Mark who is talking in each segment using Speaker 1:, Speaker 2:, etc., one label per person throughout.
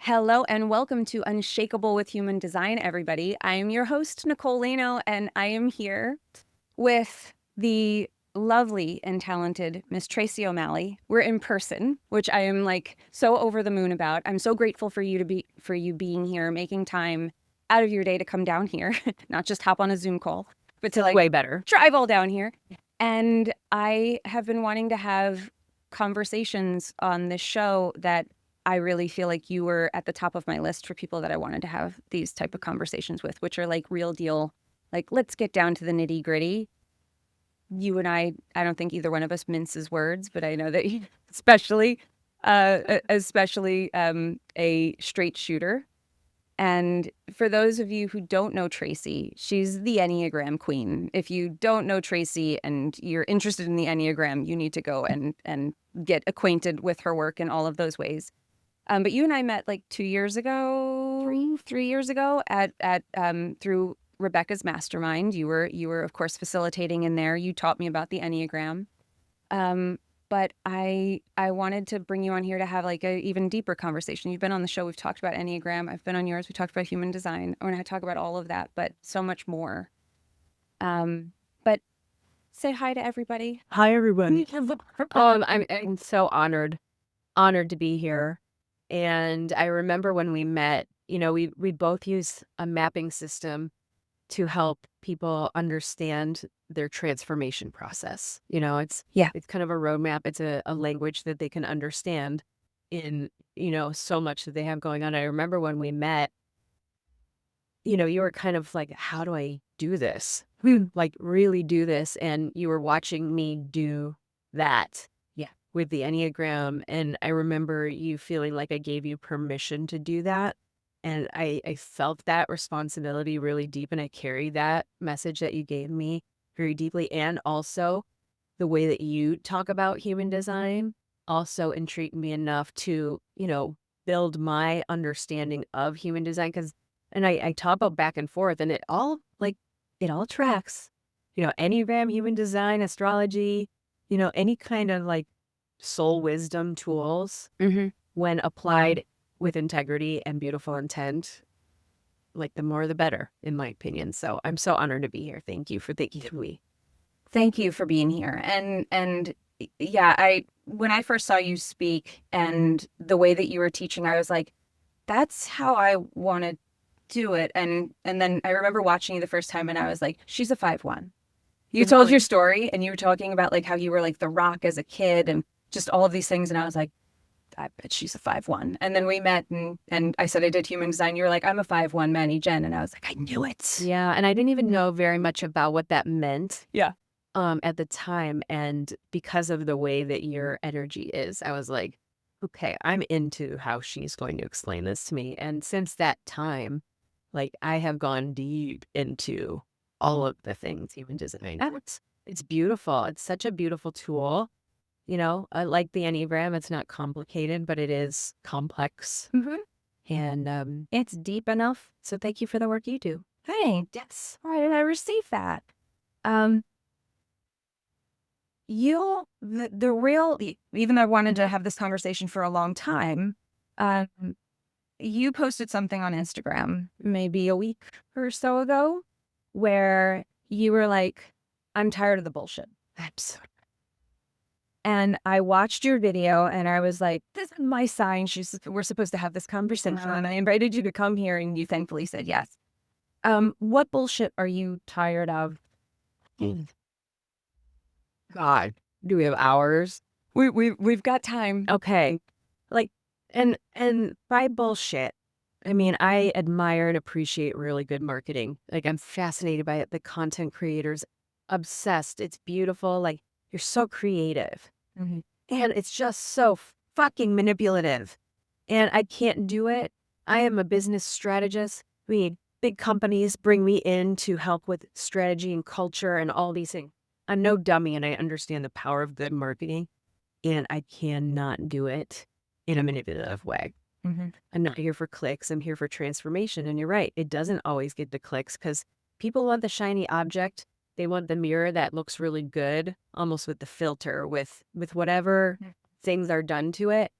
Speaker 1: Hello and welcome to Unshakable with Human Design, everybody. I am your host, Nicole Lano, and I am here with the lovely and talented Miss Tracy O'Malley. We're in person, which I am so over the moon about. I'm so grateful for you being here, making time out of your day to come down here, not just hop on a Zoom call, but to
Speaker 2: way better.
Speaker 1: drive all down here. And I have been wanting to have conversations on this show that I really feel like you were at the top of my list for people that I wanted to have these type of conversations with, which are like real deal, like let's get down to the nitty gritty. You and I don't think either one of us minces words, but I know that you, especially a straight shooter. And for those of you who don't know Tracy, she's the Enneagram queen. If you don't know Tracy and you're interested in the Enneagram, you need to go and get acquainted with her work in all of those ways. But you and I met like 2 years ago, 3 years ago at through Rebecca's mastermind. You were of course facilitating in there. You taught me about the Enneagram. But I wanted to bring you on here to have like a even deeper conversation. You've been on the show. We've talked about Enneagram. I've been on yours. We talked about human design. I want to talk about all of that, but so much more. But say hi to everybody.
Speaker 2: Hi, everyone. I'm so honored to be here. And I remember when we met, we both use a mapping system to help people understand their transformation process. It's kind of a roadmap. It's a language that they can understand in, so much that they have going on. I remember when we met, you were kind of like, how do I do this? Like really do this. And you were watching me do that. Yeah. With the Enneagram. And I remember you feeling like I gave you permission to do that. And I felt that responsibility really deep. And I carried that message that you gave me very deeply. And also the way that you talk about human design also intrigued me enough to, build my understanding of human design. And I talk about back and forth, and it all tracks. Enneagram, human design, astrology, any kind of like soul wisdom tools when applied with integrity and beautiful intent, like the more the better, in my opinion. So I'm so honored to be here. Thank you for thinking of me.
Speaker 1: Thank you for being here. And yeah, when I first saw you speak and the way that you were teaching, I was like, that's how I want to do it. And then I remember watching you the first time and I was like, she's a 5-1. You told your story and you were talking about like how you were like the rock as a kid and just all of these things. And I was like, I bet she's a 5-1. And then we met and I said I did human design. You were like, I'm a 5-1 Manny Jen. And I was like, I knew it.
Speaker 2: Yeah. And I didn't even know very much about what that meant.
Speaker 1: Yeah.
Speaker 2: At the time. And because of the way that your energy is, I was like, okay, I'm into how she's going to explain this to me. And since that time, like I have gone deep into all of the things human design. It's beautiful. It's such a beautiful tool. Like the Enneagram, it's not complicated, but it is complex. And it's deep enough. So thank you for the work you do.
Speaker 1: Hey, yes. Why did I receive that? Even though I wanted to have this conversation for a long time, you posted something on Instagram maybe a week or so ago where you were like, I'm tired of the bullshit.
Speaker 2: Absolutely.
Speaker 1: And I watched your video and I was like, this is my sign. We're supposed to have this conversation. And I invited you to come here and you thankfully said yes. What bullshit are you tired of?
Speaker 2: God, do we have hours?
Speaker 1: We've got time.
Speaker 2: Okay. And by bullshit, I mean, I admire and appreciate really good marketing. Like I'm fascinated by it. The content creators, obsessed. It's beautiful. Like you're so creative. And it's just so fucking manipulative. And I can't do it. I am a business strategist. I mean, big companies bring me in to help with strategy and culture and all these things. I'm no dummy and I understand the power of good marketing. And I cannot do it in a manipulative way. I'm not here for clicks. I'm here for transformation. And you're right. It doesn't always get the clicks because people want the shiny object. They want the mirror that looks really good, almost with the filter, with whatever things are done to it.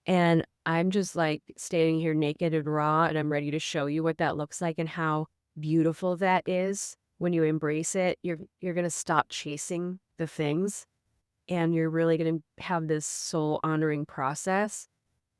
Speaker 2: And I'm just like standing here naked and raw, and I'm ready to show you what that looks like and how beautiful that is. When you embrace it, you're gonna stop chasing the things, and you're really gonna have this soul honoring process.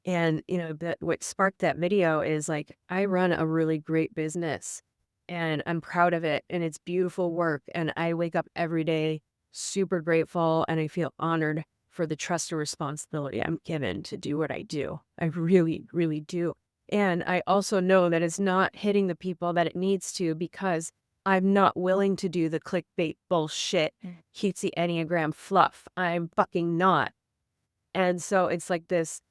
Speaker 2: And that what sparked that video is like I run a really great business, and I'm proud of it, and it's beautiful work, and I wake up every day super grateful, and I feel honored for the trust and responsibility I'm given to do what I do. I really, really do. And I also know that it's not hitting the people that it needs to because I'm not willing to do the clickbait bullshit, cutesy Enneagram fluff. I'm fucking not. And so it's like this,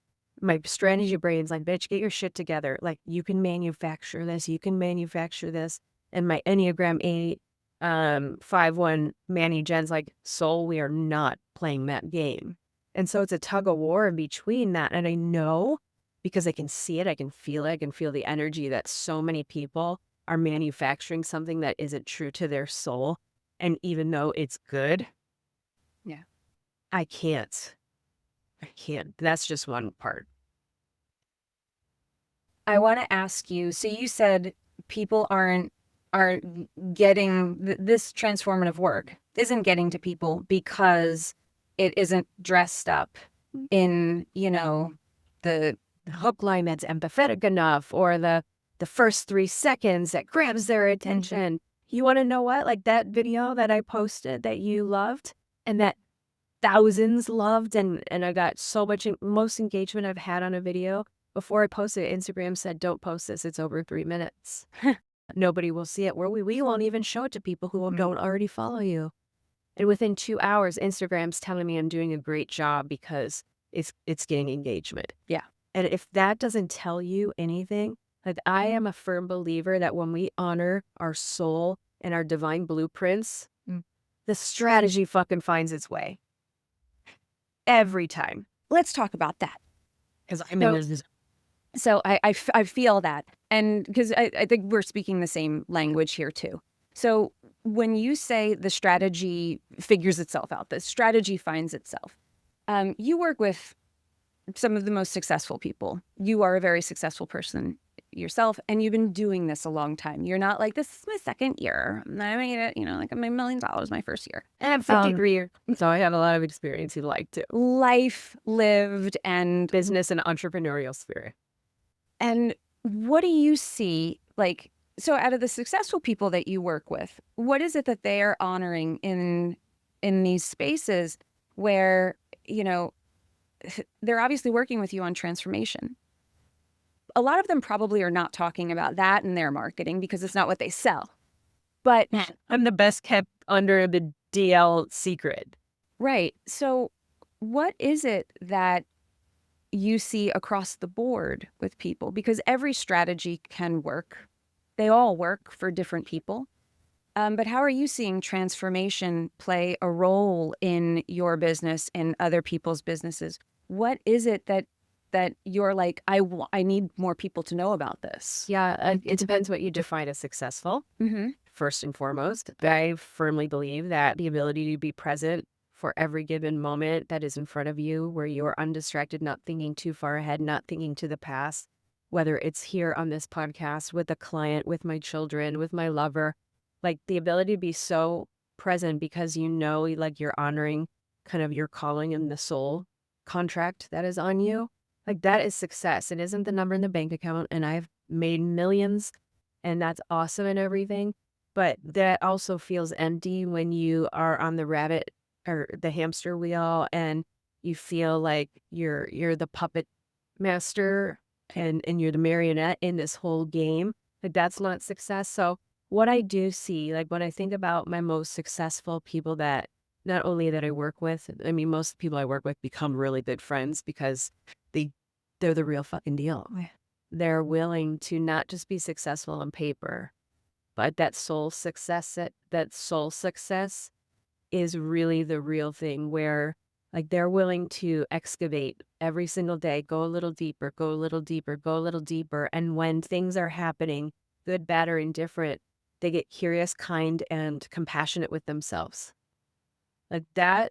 Speaker 2: my strategy brain's like, bitch, get your shit together. Like, you can manufacture this, you can manufacture this. And my Enneagram 8, 5-1 Manny Jen's like, soul, we are not playing that game. And so it's a tug of war in between that. And I know because I can see it, I can feel it, I can feel the energy that so many people are manufacturing something that isn't true to their soul. And even though it's good,
Speaker 1: Yeah.
Speaker 2: I can't. I can't. That's just one part.
Speaker 1: I want to ask you, so you said people aren't getting this transformative work isn't getting to people because it isn't dressed up in, the
Speaker 2: The hook line that's empathetic enough, or the first 3 seconds that grabs their attention. You want to know what? Like that video that I posted that you loved and that thousands loved, and I got so much most engagement I've had on a video. Before I posted it, Instagram said, don't post this. It's over 3 minutes. Nobody will see it. We won't even show it to people who don't already follow you. And within 2 hours, Instagram's telling me I'm doing a great job because it's getting engagement.
Speaker 1: Yeah.
Speaker 2: And if that doesn't tell you anything, like I am a firm believer that when we honor our soul and our divine blueprints, the strategy fucking finds its way. Every time.
Speaker 1: Let's talk about that.
Speaker 2: Because I'm in this.
Speaker 1: So I feel that. And because I think we're speaking the same language here too. So when you say the strategy figures itself out, the strategy finds itself, you work with some of the most successful people. You are a very successful person yourself, and you've been doing this a long time. You're not like, this is my second year. I made it, like I made $1 million my first year.
Speaker 2: And I'm 53 years, so I have a lot of experience you'd like to.
Speaker 1: Life lived and
Speaker 2: business and entrepreneurial spirit.
Speaker 1: And what do you see, like, so out of the successful people that you work with, what is it that they are honoring in these spaces where, they're obviously working with you on transformation? A lot of them probably are not talking about that in their marketing because it's not what they sell. But
Speaker 2: I'm the best kept under the DL secret.
Speaker 1: Right. So what is it that you see across the board with people? Because every strategy can work. They all work for different people. But how are you seeing transformation play a role in your business and other people's businesses? What is it that you're like, I need more people to know about this?
Speaker 2: Yeah, it depends what you define as successful. First and foremost, I firmly believe that the ability to be present for every given moment that is in front of you, where you're undistracted, not thinking too far ahead, not thinking to the past, whether it's here on this podcast, with a client, with my children, with my lover, like the ability to be so present because like you're honoring kind of your calling and the soul contract that is on you. Like that is success. It isn't the number in the bank account, and I've made millions, and that's awesome and everything. But that also feels empty when you are on the rabbit or the hamster wheel, and you feel like you're the puppet master and you're the marionette in this whole game. Like that's not success. So what I do see, like when I think about my most successful people that not only that I work with, I mean, most people I work with become really good friends because they're the real fucking deal. They're willing to not just be successful on paper, but that soul success is really the real thing, where like they're willing to excavate every single day, go a little deeper, go a little deeper, go a little deeper. And when things are happening, good, bad, or indifferent, they get curious, kind, and compassionate with themselves. Like that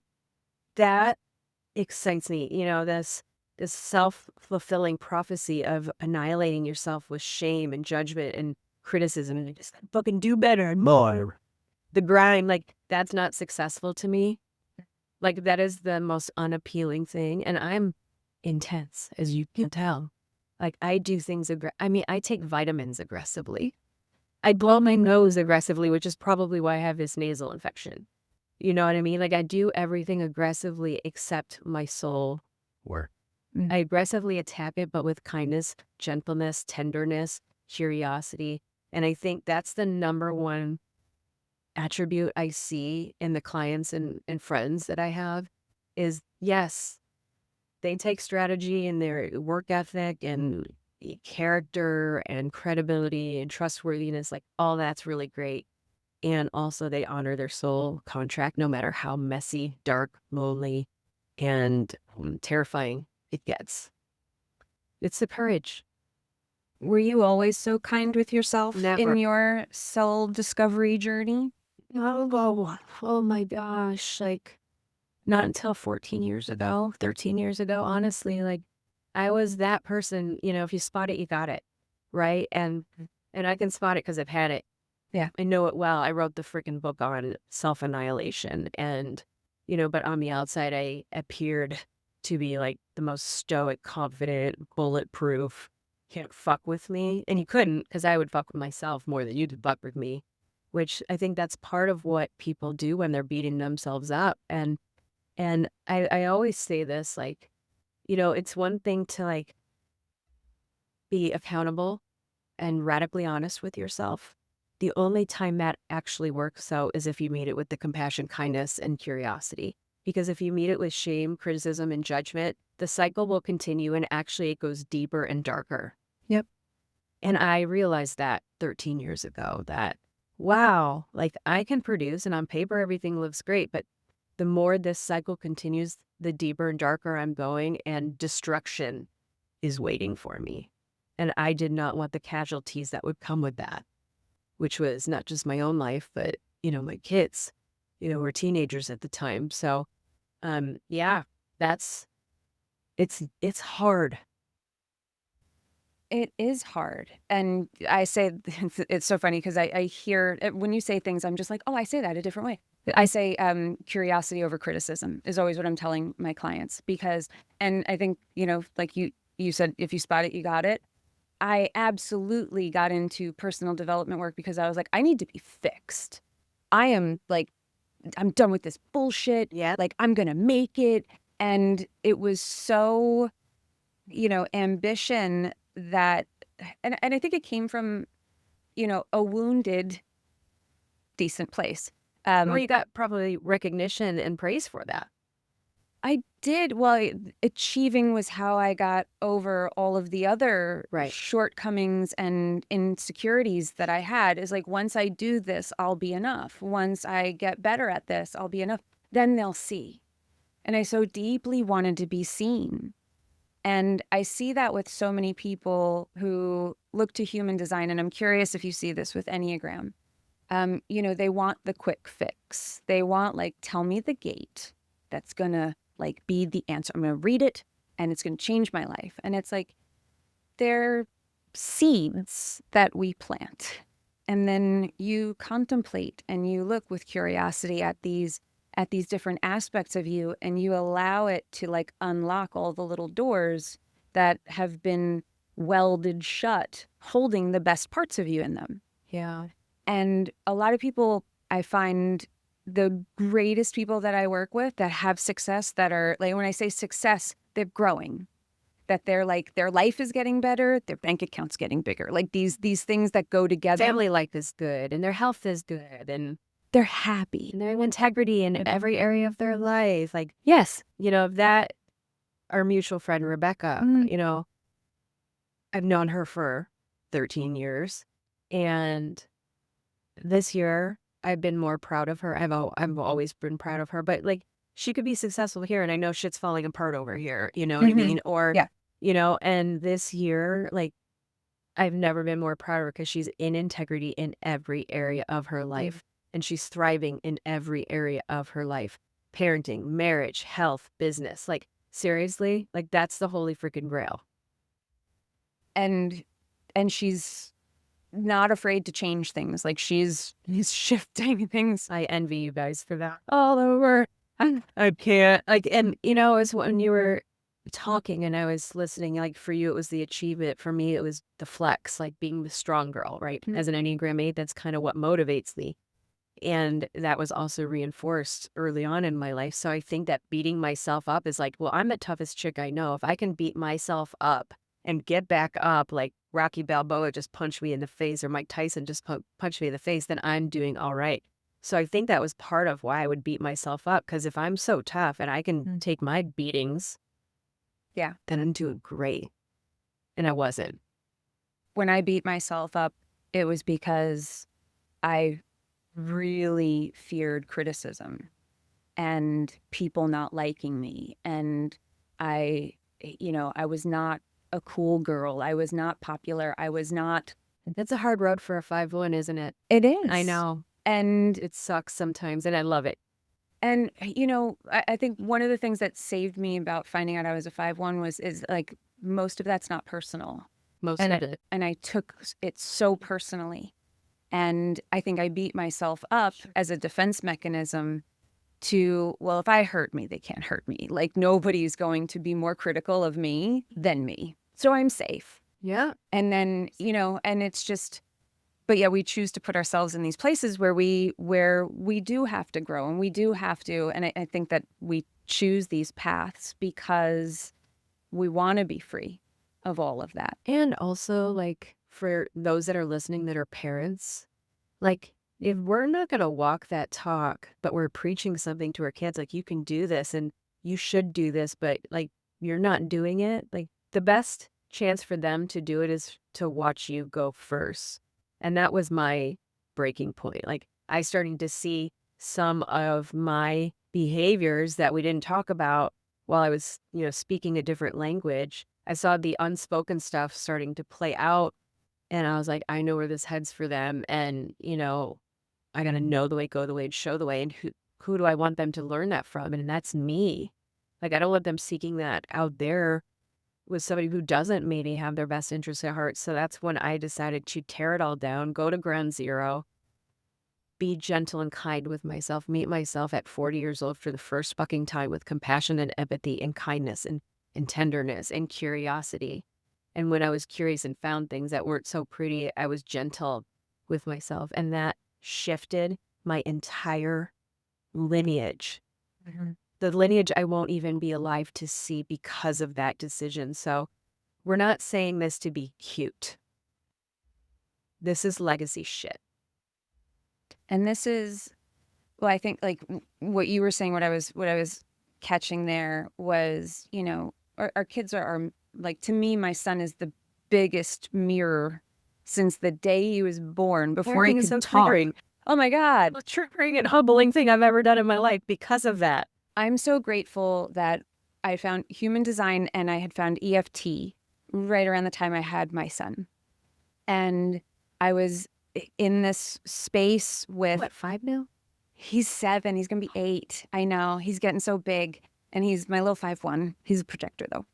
Speaker 2: excites me. This this self-fulfilling prophecy of annihilating yourself with shame and judgment and criticism and just fucking do better and more. The grind, like, that's not successful to me. Like, that is the most unappealing thing, and I'm intense, as you can tell. Like, I do things I mean, I take vitamins aggressively. I blow my nose aggressively, which is probably why I have this nasal infection. You know what I mean? Like, I do everything aggressively except my soul work. I aggressively attack it, but with kindness, gentleness, tenderness, curiosity, and I think that's the number one attribute I see in the clients and friends that I have is, yes, they take strategy and their work ethic and character and credibility and trustworthiness, like all that's really great. And also they honor their soul contract, no matter how messy, dark, lonely, and terrifying it gets. It's the courage.
Speaker 1: Were you always so kind with yourself
Speaker 2: Never.
Speaker 1: in your self-discovery journey?
Speaker 2: Oh my gosh. Like, not until 14 years ago, 13 years ago, honestly, like, I was that person, if you spot it, you got it, right? And I can spot it because I've had it.
Speaker 1: Yeah.
Speaker 2: I know it well. I wrote the freaking book on self-annihilation and, but on the outside, I appeared to be like the most stoic, confident, bulletproof, can't fuck with me. And you couldn't because I would fuck with myself more than you could fuck with me, which I think that's part of what people do when they're beating themselves up. And I always say this, like, it's one thing to like be accountable and radically honest with yourself. The only time that actually works out is if you meet it with the compassion, kindness, and curiosity. Because if you meet it with shame, criticism, and judgment, the cycle will continue and actually it goes deeper and darker.
Speaker 1: Yep.
Speaker 2: And I realized that 13 years ago that, wow, like I can produce and on paper everything looks great, but the more this cycle continues, the deeper and darker I'm going and destruction is waiting for me. And I did not want the casualties that would come with that, which was not just my own life, but, my kids, were teenagers at the time. So, yeah, it's hard.
Speaker 1: It is hard. And I say, it's so funny because I hear, when you say things, I'm just like, oh, I say that a different way. I say curiosity over criticism is always what I'm telling my clients because, and I think, like you said, if you spot it, you got it. I absolutely got into personal development work because I was like, I need to be fixed. I am like, I'm done with this bullshit.
Speaker 2: Yeah.
Speaker 1: Like, I'm going to make it. And it was so, ambition that, and I think it came from, a wounded, decent place.
Speaker 2: Well, you got probably recognition and praise for that.
Speaker 1: I did. Well, achieving was how I got over all of the other
Speaker 2: Right.
Speaker 1: shortcomings and insecurities that I had. Is like, once I do this, I'll be enough. Once I get better at this, I'll be enough. Then they'll see. And I so deeply wanted to be seen. And I see that with so many people who look to human design. And I'm curious if you see this with Enneagram. They want the quick fix. They want, like, tell me the gate that's going to like be the answer. I'm going to read it and it's going to change my life. And it's like, they're seeds that we plant. And then you contemplate and you look with curiosity at these different aspects of you, and you allow it to like unlock all the little doors that have been welded shut, holding the best parts of you in them.
Speaker 2: Yeah.
Speaker 1: And a lot of people, I find, the greatest people that I work with that have success, that are like, when I say success, they're growing, that they're like, their life is getting better, their bank account's getting bigger, like these things that go together.
Speaker 2: Family life is good and their health is good and
Speaker 1: they're happy
Speaker 2: and they have integrity in every area of their life. Like, yes, that our mutual friend, Rebecca, I've known her for 13 years. And this year I've been more proud of her. I've always been proud of her, but like she could be successful here and I know shit's falling apart over here, you know what I mean? Or,
Speaker 1: Yeah.
Speaker 2: And this year, like I've never been more proud of her because she's in integrity in every area of her life and she's thriving in every area of her life. Parenting, marriage, health, business, like Seriously, like that's the holy freaking grail.
Speaker 1: And she's not afraid to change things. Like she's shifting things.
Speaker 2: I envy you guys for that. All over. I can't. Like, and you know, as when you were talking and I was listening, like for you, it was the achievement. For me, it was the flex, like being the strong girl, right?
Speaker 1: Mhm.
Speaker 2: As an Enneagram 8, that's kind of what motivates me. And that was also reinforced early on in my life. So I think that beating myself up is like, well, I'm the toughest chick I know. If I can beat myself up and get back up, like Rocky Balboa just punched me in the face or Mike Tyson just punched me in the face, then I'm doing all right. So I think that was part of why I would beat myself up. Because if I'm so tough and I can take my beatings,
Speaker 1: Yeah.
Speaker 2: then I'm doing great. And I wasn't.
Speaker 1: When I beat myself up, it was because I really feared criticism and people not liking me. And I was not a cool girl. I was not popular. I was not.
Speaker 2: That's a hard road for a 5-1, isn't it?
Speaker 1: It is.
Speaker 2: I know.
Speaker 1: And
Speaker 2: It sucks sometimes, and I love it.
Speaker 1: I think one of the things that saved me about finding out I was a 5-1 is like most of that's not personal.
Speaker 2: Most
Speaker 1: And
Speaker 2: of it.
Speaker 1: I took it so personally. And I think I beat myself up as a defense mechanism to, well, if I hurt me, they can't hurt me. Like nobody's going to be more critical of me than me. So I'm safe.
Speaker 2: Yeah.
Speaker 1: And then, and it's just, but yeah, we choose to put ourselves in these places where we do have to grow and we do have to. And I think that we choose these paths because we want to be free of all of that.
Speaker 2: And also, like, for those that are listening that are parents, like, if we're not going to walk that talk, but we're preaching something to our kids, like, you can do this and you should do this, but like, you're not doing it, like, the best chance for them to do it is to watch you go first. And that was my breaking point. Like, I starting to see some of my behaviors that we didn't talk about while I was, speaking a different language. I saw the unspoken stuff starting to play out. And I was like, I know where this heads for them. And, I got to know the way, go the way, and show the way. And who do I want them to learn that from? And that's me. Like, I don't want them seeking that out there with somebody who doesn't maybe have their best interests at heart. So that's when I decided to tear it all down, go to ground zero, be gentle and kind with myself, meet myself at 40 years old for the first fucking time with compassion and empathy and kindness and tenderness and curiosity. And when I was curious and found things that weren't so pretty, I was gentle with myself. And that shifted my entire lineage. The lineage I won't even be alive to see because of that decision. So we're not saying this to be cute. This is legacy shit.
Speaker 1: And this is, well, I think like what you were saying, what I was catching there was, our kids are like, to me, my son is the biggest mirror since the day he was born, before he could talk.
Speaker 2: Triggering.
Speaker 1: Oh my God.
Speaker 2: Most triggering and humbling thing I've ever done in my life because of that.
Speaker 1: I'm so grateful that I found human design and I had found EFT right around the time I had my son. And I was in this space with...
Speaker 2: What, 5 now?
Speaker 1: He's 7. He's going to be 8. I know. He's getting so big. And he's my little 5-1. He's a projector, though.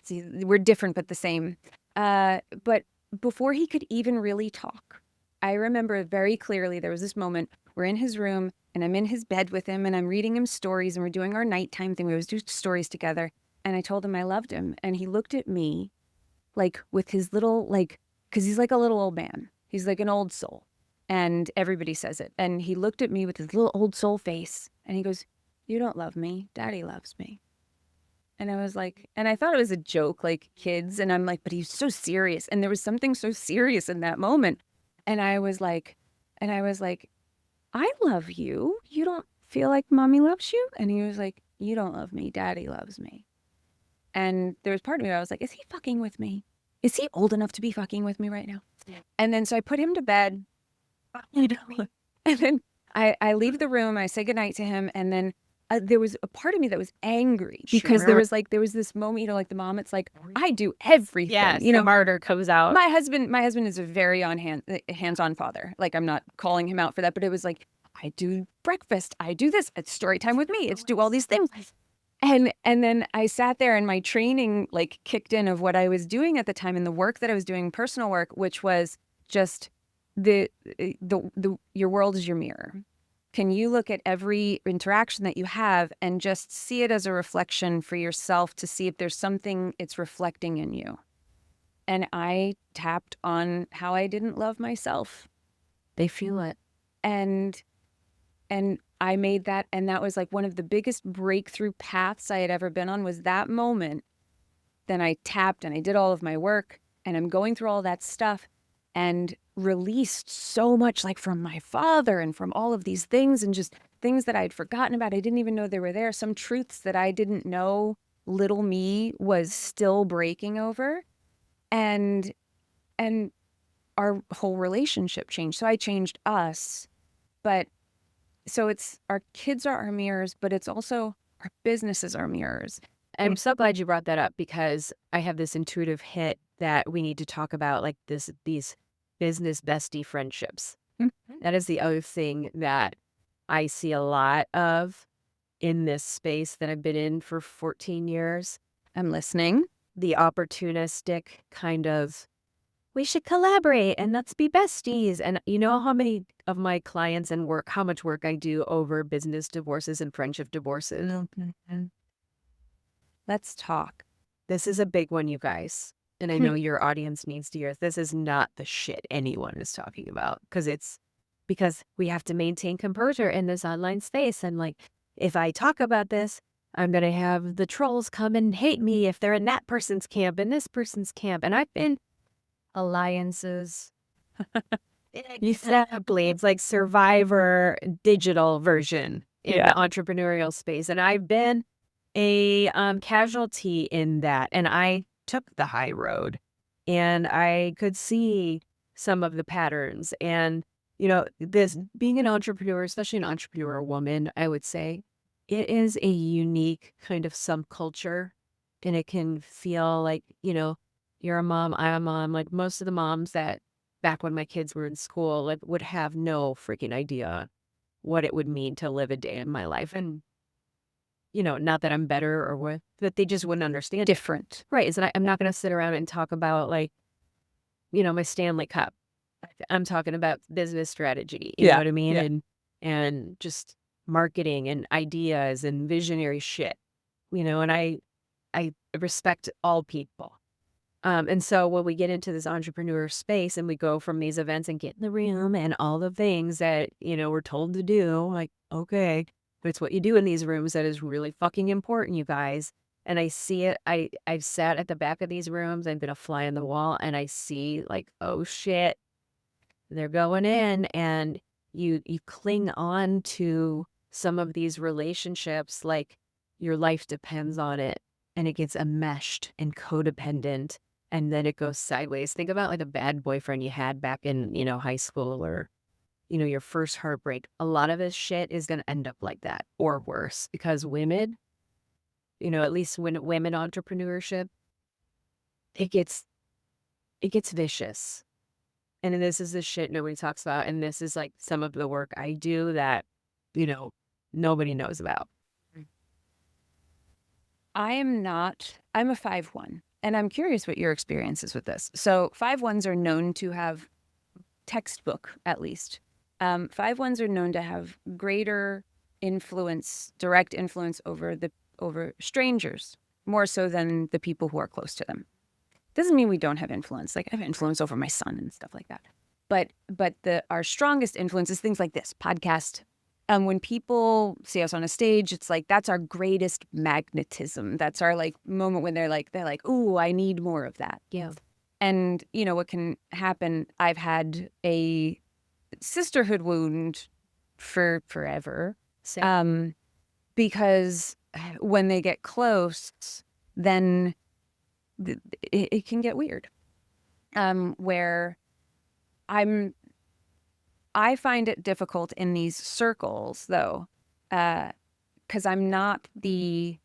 Speaker 1: See, we're different, but the same. But before he could even really talk, I remember very clearly there was this moment. We're in his room, and I'm in his bed with him, and I'm reading him stories, and we're doing our nighttime thing. We always do stories together. And I told him I loved him. And he looked at me, like, with his little, like, because he's like a little old man. He's like an old soul. And everybody says it. And he looked at me with his little old soul face. And he goes, "You don't love me. Daddy loves me." And I was like, and I thought it was a joke, like kids. And I'm like, but he's so serious. And there was something so serious in that moment. And I was like, I love you. You don't feel like mommy loves you? And he was like, "You don't love me. Daddy loves me." And there was part of me where I was like, is he fucking with me? Is he old enough to be fucking with me right now? Yeah. And then so I put him to bed. And then I leave the room. I say goodnight to him. And then there was a part of me that was angry because there was this moment, like the mom, it's like, I do everything.
Speaker 2: Yes, the martyr comes out.
Speaker 1: My husband is a very hands-on father. Like, I'm not calling him out for that, but it was like, I do breakfast. I do this. It's story time with me. It's do all these things. And then I sat there and my training like kicked in of what I was doing at the time and the work that I was doing, personal work, which was just the your world is your mirror. Can you look at every interaction that you have and just see it as a reflection for yourself to see if there's something it's reflecting in you? And I tapped on how I didn't love myself.
Speaker 2: They feel it.
Speaker 1: And I made that, and that was like one of the biggest breakthrough paths I had ever been on, was that moment. Then I tapped and I did all of my work, and I'm going through all that stuff and released so much, like from my father and from all of these things, and just things that I'd forgotten about. I didn't even know they were there. Some truths that I didn't know little me was still breaking over. And and our whole relationship changed. So I changed us, but so it's our kids are our mirrors, but it's also our businesses are mirrors.
Speaker 2: I'm so glad you brought that up because I have this intuitive hit that we need to talk about like these business bestie friendships.
Speaker 1: Mhm.
Speaker 2: That is the other thing that I see a lot of in this space that I've been in for 14 years.
Speaker 1: I'm listening.
Speaker 2: The opportunistic kind of, we should collaborate and let's be besties. And you know how many of my clients and work, how much work I do over business divorces and friendship divorces.
Speaker 1: Let's talk.
Speaker 2: This is a big one, you guys. And I know your audience needs to hear this is not the shit anyone is talking about because we have to maintain composure in this online space. And like, if I talk about this, I'm going to have the trolls come and hate me if they're in that person's camp and this person's camp. And I've been alliances. Exactly. It's like Survivor digital version in the entrepreneurial space. And I've been a casualty in that. And I took the high road and I could see some of the patterns. And, you know, this being an entrepreneur, especially an entrepreneur woman, I would say it is a unique kind of subculture. And it can feel like, you know, you're a mom, I'm a mom. Like most of the moms that back when my kids were in school, like would have no freaking idea what it would mean to live a day in my life. And, you know, not that I'm better or what, but they just wouldn't understand.
Speaker 1: Different.
Speaker 2: Right. Is that I'm not going to sit around and talk about like, you know, my Stanley Cup. I'm talking about business strategy. You know what I mean?
Speaker 1: Yeah.
Speaker 2: And just marketing and ideas and visionary shit. You know, and I respect all people. And so when we get into this entrepreneur space and we go from these events and get in the room and all the things that, you know, we're told to do, like, okay, but it's what you do in these rooms that is really fucking important, you guys. And I see it. I've sat at the back of these rooms. I've been a fly on the wall and I see like, oh shit, they're going in, and you cling on to some of these relationships like your life depends on it, and it gets enmeshed and codependent, and then it goes sideways. Think about like a bad boyfriend you had back in, you know, high school or, you know, your first heartbreak. A lot of this shit is going to end up like that or worse because women, you know, at least when women entrepreneurship, it gets vicious. And this is the shit nobody talks about. And this is like some of the work I do that, you know, nobody knows about.
Speaker 1: I'm a 5-1, and I'm curious what your experience is with this. So 5-1s are known to have textbook, at least. 5-1s are known to have greater influence, direct influence over strangers, more so than the people who are close to them. Doesn't mean we don't have influence. Like I have influence over my son and stuff like that. But our strongest influence is things like this podcast. When people see us on a stage, it's like that's our greatest magnetism. That's our like moment when they're like, "Ooh, I need more of that."
Speaker 2: Yeah.
Speaker 1: And you know what can happen? I've had a sisterhood wound for forever,
Speaker 2: Same.
Speaker 1: because when they get close, then it can get weird. Where I find it difficult in these circles though, because I'm not a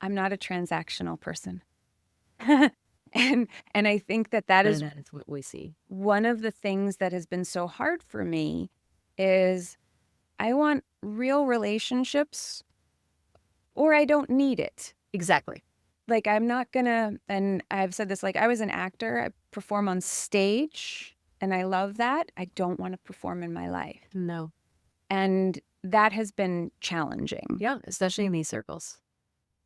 Speaker 1: transactional person. and I think that is
Speaker 2: And that is what we see.
Speaker 1: one of the things that has been so hard for me is I want real relationships or I don't need it.
Speaker 2: Exactly.
Speaker 1: Like, I'm not gonna, and I've said this, like, I was an actor, I perform on stage, and I love that. I don't want to perform in my life.
Speaker 2: No.
Speaker 1: And that has been challenging.
Speaker 2: Yeah, especially in these circles.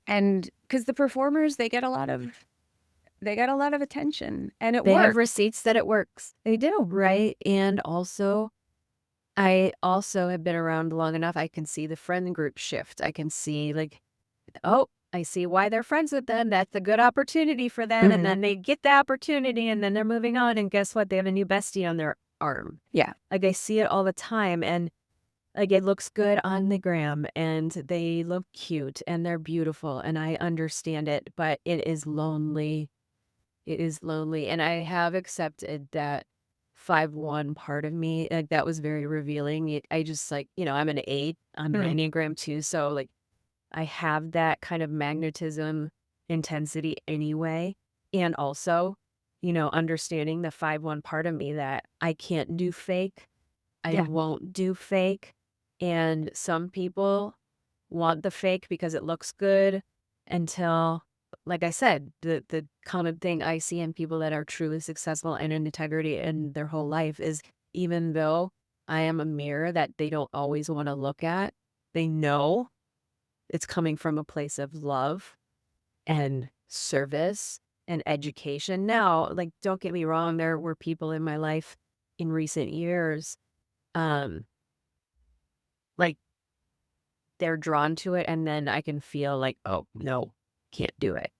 Speaker 1: And because the performers, they get a lot of attention, and it
Speaker 2: They have
Speaker 1: works.
Speaker 2: receipts that it works. They do, right? And also, I also have been around long enough. I can see the friend group shift. I can see like, oh, I see why they're friends with them. That's a good opportunity for them. And then they get the opportunity and then they're moving on. And guess what? They have a new bestie on their arm.
Speaker 1: Yeah.
Speaker 2: Like I see it all the time. And like it looks good on the gram and they look cute and they're beautiful. And I understand it, but it is lonely. It is lonely. And I have accepted that 5-1 part of me. Like that was very revealing. I just like, I'm an 8 on
Speaker 1: Mhm.
Speaker 2: Enneagram too. So like I have that kind of magnetism intensity anyway. And also, understanding the 5-1 part of me that I can't do fake. I
Speaker 1: Yeah.
Speaker 2: won't do fake. And some people want the fake because it looks good until, like I said, the common thing I see in people that are truly successful and in integrity in their whole life is even though I am a mirror that they don't always want to look at, they know it's coming from a place of love and service and education. Now, like, don't get me wrong, there were people in my life in recent years, um, like they're drawn to it, and then I can feel like, oh no, can't do it.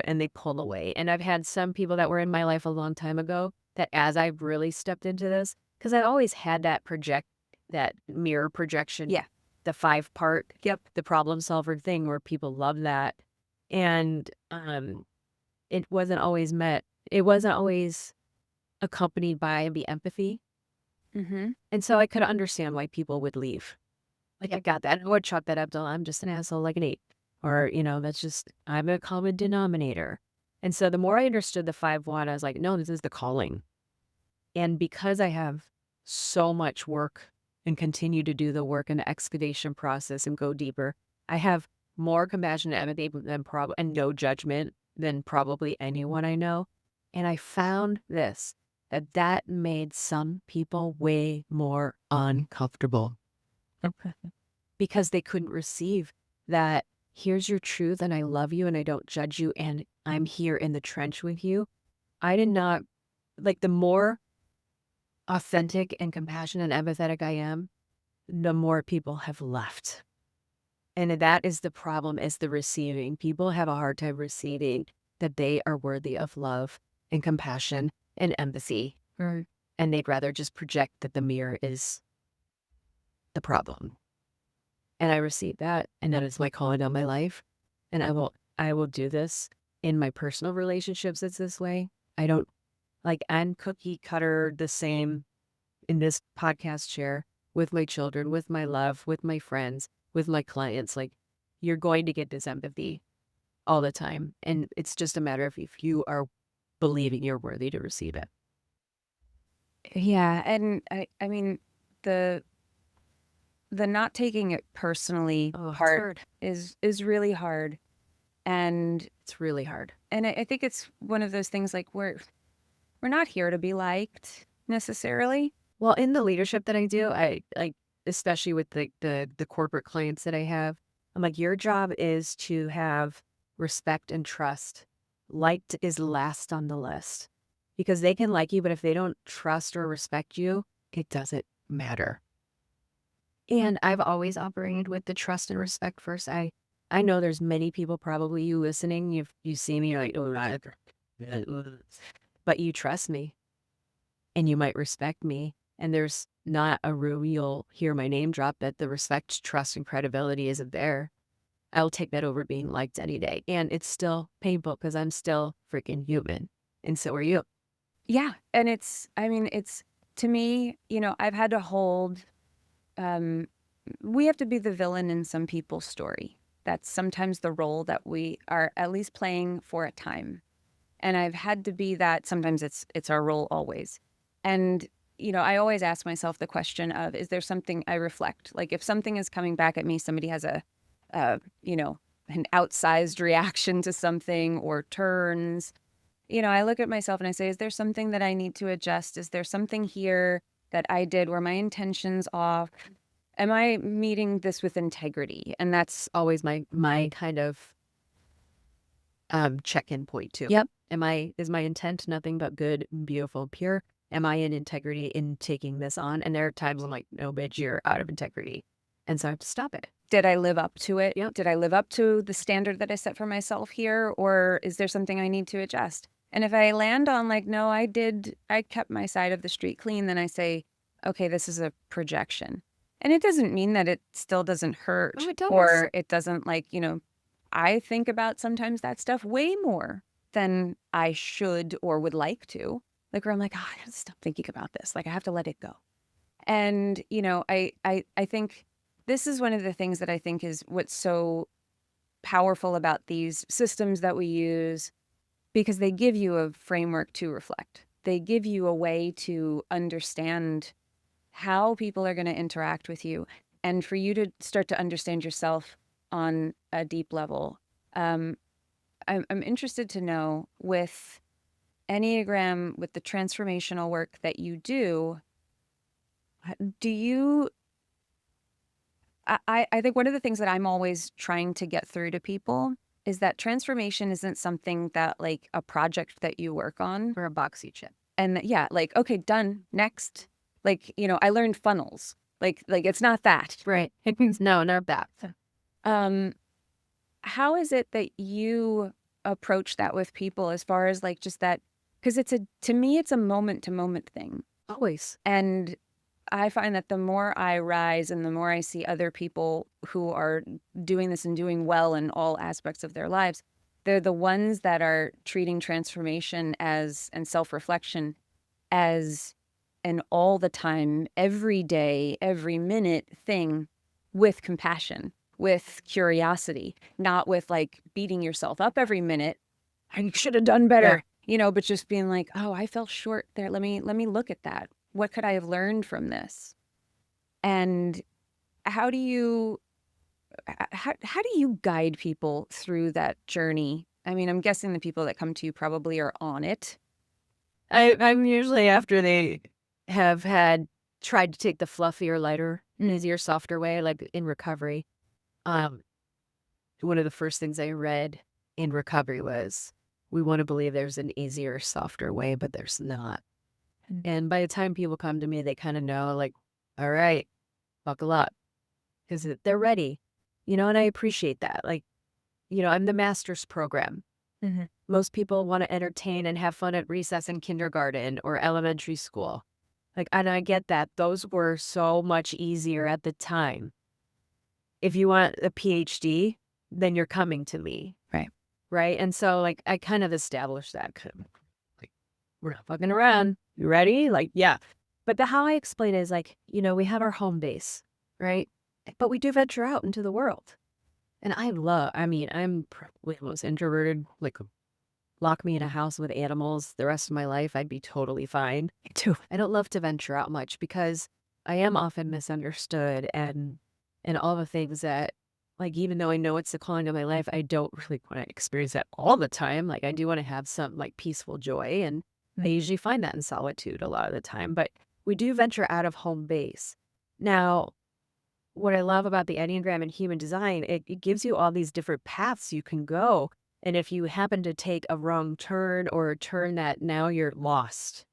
Speaker 2: And they pull away. And I've had some people that were in my life a long time ago that as I've really stepped into this, because I always had that mirror projection,
Speaker 1: Yeah.
Speaker 2: the 5 part,
Speaker 1: Yep.
Speaker 2: the problem solver thing where people love that. And it wasn't always met. It wasn't always accompanied by the empathy.
Speaker 1: Mm-hmm.
Speaker 2: And so I could understand why people would leave. Like, I got that. I would chalk that up to I'm just an asshole like an 8. Or, that's just, I'm a common denominator. And so the more I understood the 5-1, I was like, no, this is the calling. And because I have so much work and continue to do the work and the excavation process and go deeper, I have more compassion and empathy than and no judgment than probably anyone I know. And I found that made some people way more uncomfortable because they couldn't receive that here's your truth and I love you and I don't judge you and I'm here in the trench with you. I did not like the more authentic and compassionate and empathetic I am, the more people have left. And that is the problem is the receiving. People have a hard time receiving that they are worthy of love and compassion and empathy.
Speaker 1: Right.
Speaker 2: And they'd rather just project that the mirror is the problem. And I received that, and that is my calling on my life. And I will do this in my personal relationships. It's this way. I don't like I'm cookie cutter the same in this podcast chair with my children, with my love, with my friends, with my clients. Like you're going to get this empathy all the time. And it's just a matter of if you are believing you're worthy to receive it.
Speaker 1: Yeah. And I mean, the not taking it personally
Speaker 2: Oh, it's
Speaker 1: part
Speaker 2: hard.
Speaker 1: is really hard. And
Speaker 2: It's really hard.
Speaker 1: I think it's one of those things like we're not here to be liked necessarily.
Speaker 2: Well, in the leadership that I do, I like, especially with the corporate clients that I have, I'm like, your job is to have respect and trust. Liked is last on the list because they can like you, but if they don't trust or respect you, it doesn't matter. And I've always operated with the trust and respect first. I know there's many people, probably you listening, you see me, you're like, oh, but you trust me and you might respect me. And there's not a room you'll hear my name drop that the respect, trust, and credibility isn't there. I'll take that over being liked any day. And it's still painful because I'm still freaking human. And so are you.
Speaker 1: Yeah. And I mean, it's to me, I've had to hold, we have to be the villain in some people's story. That's sometimes the role that we are at least playing for a time. And I've had to be that. Sometimes it's our role always. And, I always ask myself the question of, is there something I reflect? Like if something is coming back at me, somebody has a, an outsized reaction to something or turns, I look at myself and I say, is there something that I need to adjust? Is there something here that I did where my intention's off? Am I meeting this with integrity? And that's
Speaker 2: Always my kind of check-in point too.
Speaker 1: yep.
Speaker 2: Is my intent nothing but good, beautiful, pure? Am I in integrity in taking this on? And there are times I'm like, no, bitch, you're out of integrity. And so I have to stop it.
Speaker 1: Did I live up to it?
Speaker 2: Yep.
Speaker 1: Did I live up to the standard that I set for myself here? Or is there something I need to adjust? And if I land on like, no, I kept my side of the street clean, then I say, okay, this is a projection. And it doesn't mean that it still doesn't hurt
Speaker 2: Oh, it does.
Speaker 1: or it doesn't like, I think about sometimes that stuff way more than I should or would like to. Like where I'm like, oh, I gotta stop thinking about this. Like I have to let it go. And, I think this is one of the things that I think is what's so powerful about these systems that we use because they give you a framework to reflect. They give you a way to understand how people are going to interact with you and for you to start to understand yourself on a deep level. I'm interested to know with Enneagram, with the transformational work that you do you I think one of the things that I'm always trying to get through to people is that transformation isn't something that like a project that you work on.
Speaker 2: Or a boxy chip.
Speaker 1: And yeah, like, okay, done, next. Like, I learned funnels. Like it's not that.
Speaker 2: Right. No, not that.
Speaker 1: Um, how is it that you approach that with people as far as like just that? Because to me, it's a moment to moment thing.
Speaker 2: Always.
Speaker 1: And I find that the more I rise and the more I see other people who are doing this and doing well in all aspects of their lives, they're the ones that are treating transformation and self-reflection as an all the time, every day, every minute thing with compassion, with curiosity, not with like beating yourself up every minute. I should have done better, but just being like, oh, I fell short there. Let me look at that. What could I have learned from this? And how do you guide people through that journey? I mean, I'm guessing the people that come to you probably are on it.
Speaker 2: I'm usually after they have tried to take the fluffier, lighter, easier, softer way, like in recovery. One of the first things I read in recovery was, we want to believe there's an easier, softer way, but there's not. And by the time people come to me, they kind of know, like, all right, buckle up, because they're ready, and I appreciate that. Like, I'm the master's program. Most people want to entertain and have fun at recess in kindergarten or elementary school. Like, and I get that. Those were so much easier at the time. If you want a PhD, then you're coming to me.
Speaker 1: Right.
Speaker 2: Right. And so, like, I kind of established that. Like, we're not fucking around. You ready? Like, yeah. But how I explain it is like, we have our home base, right? But we do venture out into the world. And I'm probably the most introverted, like, lock me in a house with animals the rest of my life, I'd be totally fine.
Speaker 1: Me too.
Speaker 2: I don't love to venture out much because I am often misunderstood and all the things that, like, even though I know it's the calling of my life, I don't really want to experience that all the time. Like, I do want to have some, like, peaceful joy, and I usually find that in solitude a lot of the time. But we do venture out of home base. Now, what I love about the Enneagram and human design, it gives you all these different paths you can go. And if you happen to take a wrong turn or a turn that now you're lost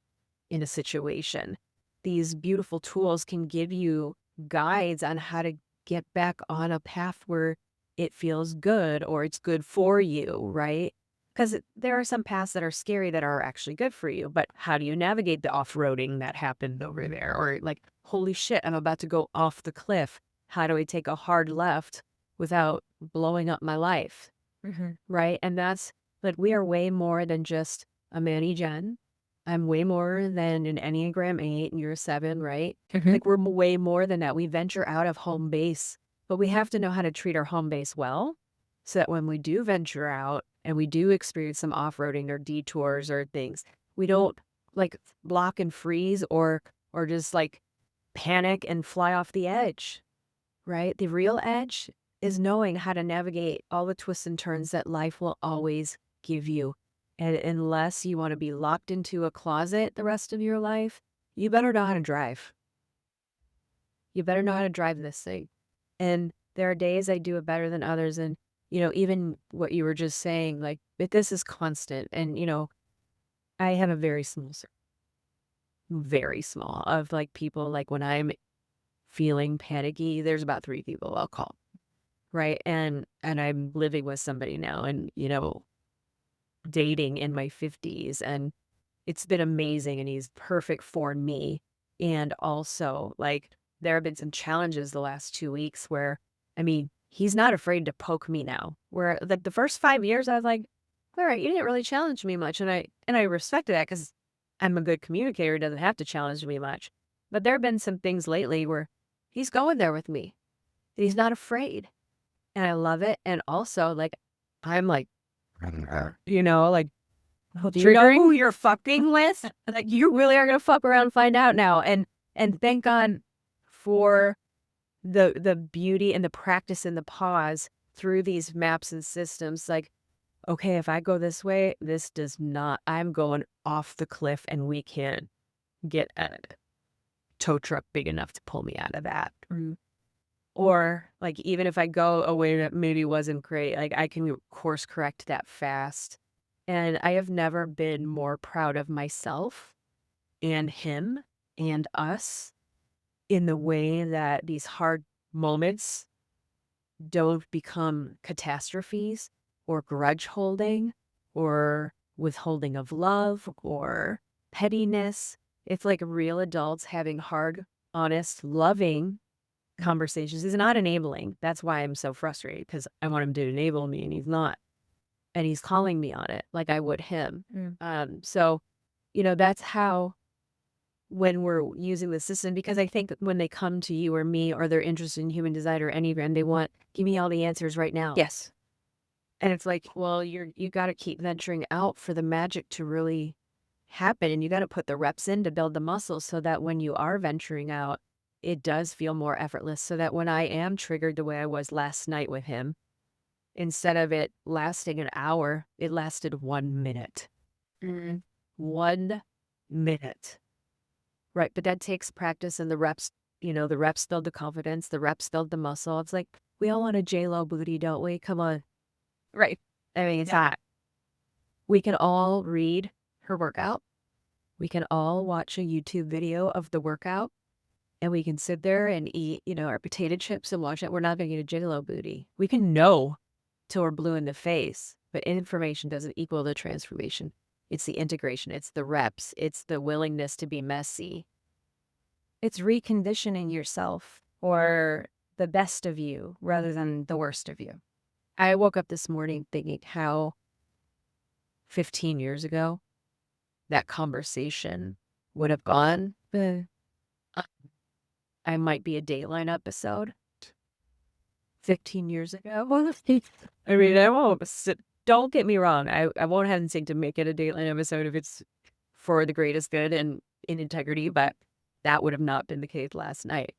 Speaker 2: in a situation, these beautiful tools can give you guides on how to get back on a path where it feels good or it's good for you, right? Because there are some paths that are scary that are actually good for you, but how do you navigate the off-roading that happened over there? Or like, holy shit, I'm about to go off the cliff. How do I take a hard left without blowing up my life? Right? And that's like, we are way more than just a Manny Gen. I'm way more than an Enneagram 8 and you're a 7, right? Like, we're way more than that. We venture out of home base, but we have to know how to treat our home base well so that when we do venture out and we do experience some off-roading or detours or things, we don't like block and freeze or just like panic and fly off the edge, right? The real edge is knowing how to navigate all the twists and turns that life will always give you. And unless you want to be locked into a closet the rest of your life, you better know how to drive. You better know how to drive this thing. And there are days I do it better than others. And, even what you were just saying, like, but this is constant. And, I have a very small circle, very small of like people, like when I'm feeling panicky, there's about 3 people I'll call. Right. And I'm living with somebody now and, dating in my 50s. And it's been amazing and he's perfect for me. And also, like, there have been some challenges the last 2 weeks where, I mean, he's not afraid to poke me now. Where like the first 5 years, I was like, all right, you didn't really challenge me much. And I respected that because I'm a good communicator. He doesn't have to challenge me much. But there have been some things lately where he's going there with me. He's not afraid. And I love it. And also, like, I'm like, like, oh, do you know who you're fucking with? Like, you really are gonna fuck around and find out now. And thank God for the beauty and the practice and the pause through these maps and systems. Like, okay, if I go this way, this does not. I'm going off the cliff, and we can't get a tow truck big enough to pull me out of that. Or like, even if I go a way that maybe wasn't great, like I can course correct that fast. And I have never been more proud of myself and him and us in the way that these hard moments don't become catastrophes or grudge holding or withholding of love or pettiness. It's like real adults having hard, honest, loving conversations. Is not enabling. That's why I'm so frustrated because I want him to enable me and he's not. And he's calling me on it like I would him. So, that's how when we're using the system, because I think when they come to you or me or they're interested in human design or Enneagram, they want, give me all the answers right now.
Speaker 1: Yes.
Speaker 2: And it's like, well, you got to keep venturing out for the magic to really happen. And you got to put the reps in to build the muscles so that when you are venturing out, it does feel more effortless. So that when I am triggered the way I was last night with him, instead of it lasting an hour, it lasted 1 minute. 1 minute. Right. But that takes practice and the reps, the reps build the confidence, the reps build the muscle. It's like, we all want a J-Lo booty, don't we? Come on.
Speaker 1: Right.
Speaker 2: I mean, it's hot. We can all read her workout. We can all watch a YouTube video of the workout. And we can sit there and eat, our potato chips and watch it. We're not going to get a J-Lo booty. We can know till we're blue in the face. But information doesn't equal the transformation. It's the integration. It's the reps. It's the willingness to be messy.
Speaker 1: It's reconditioning yourself for the best of you rather than the worst of you.
Speaker 2: I woke up this morning thinking how 15 years ago that conversation would have gone. I might be a Dateline episode. 15 years ago. I mean, I won't sit. Don't get me wrong. I won't hesitate to make it a Dateline episode if it's for the greatest good and in integrity, but that would have not been the case last night.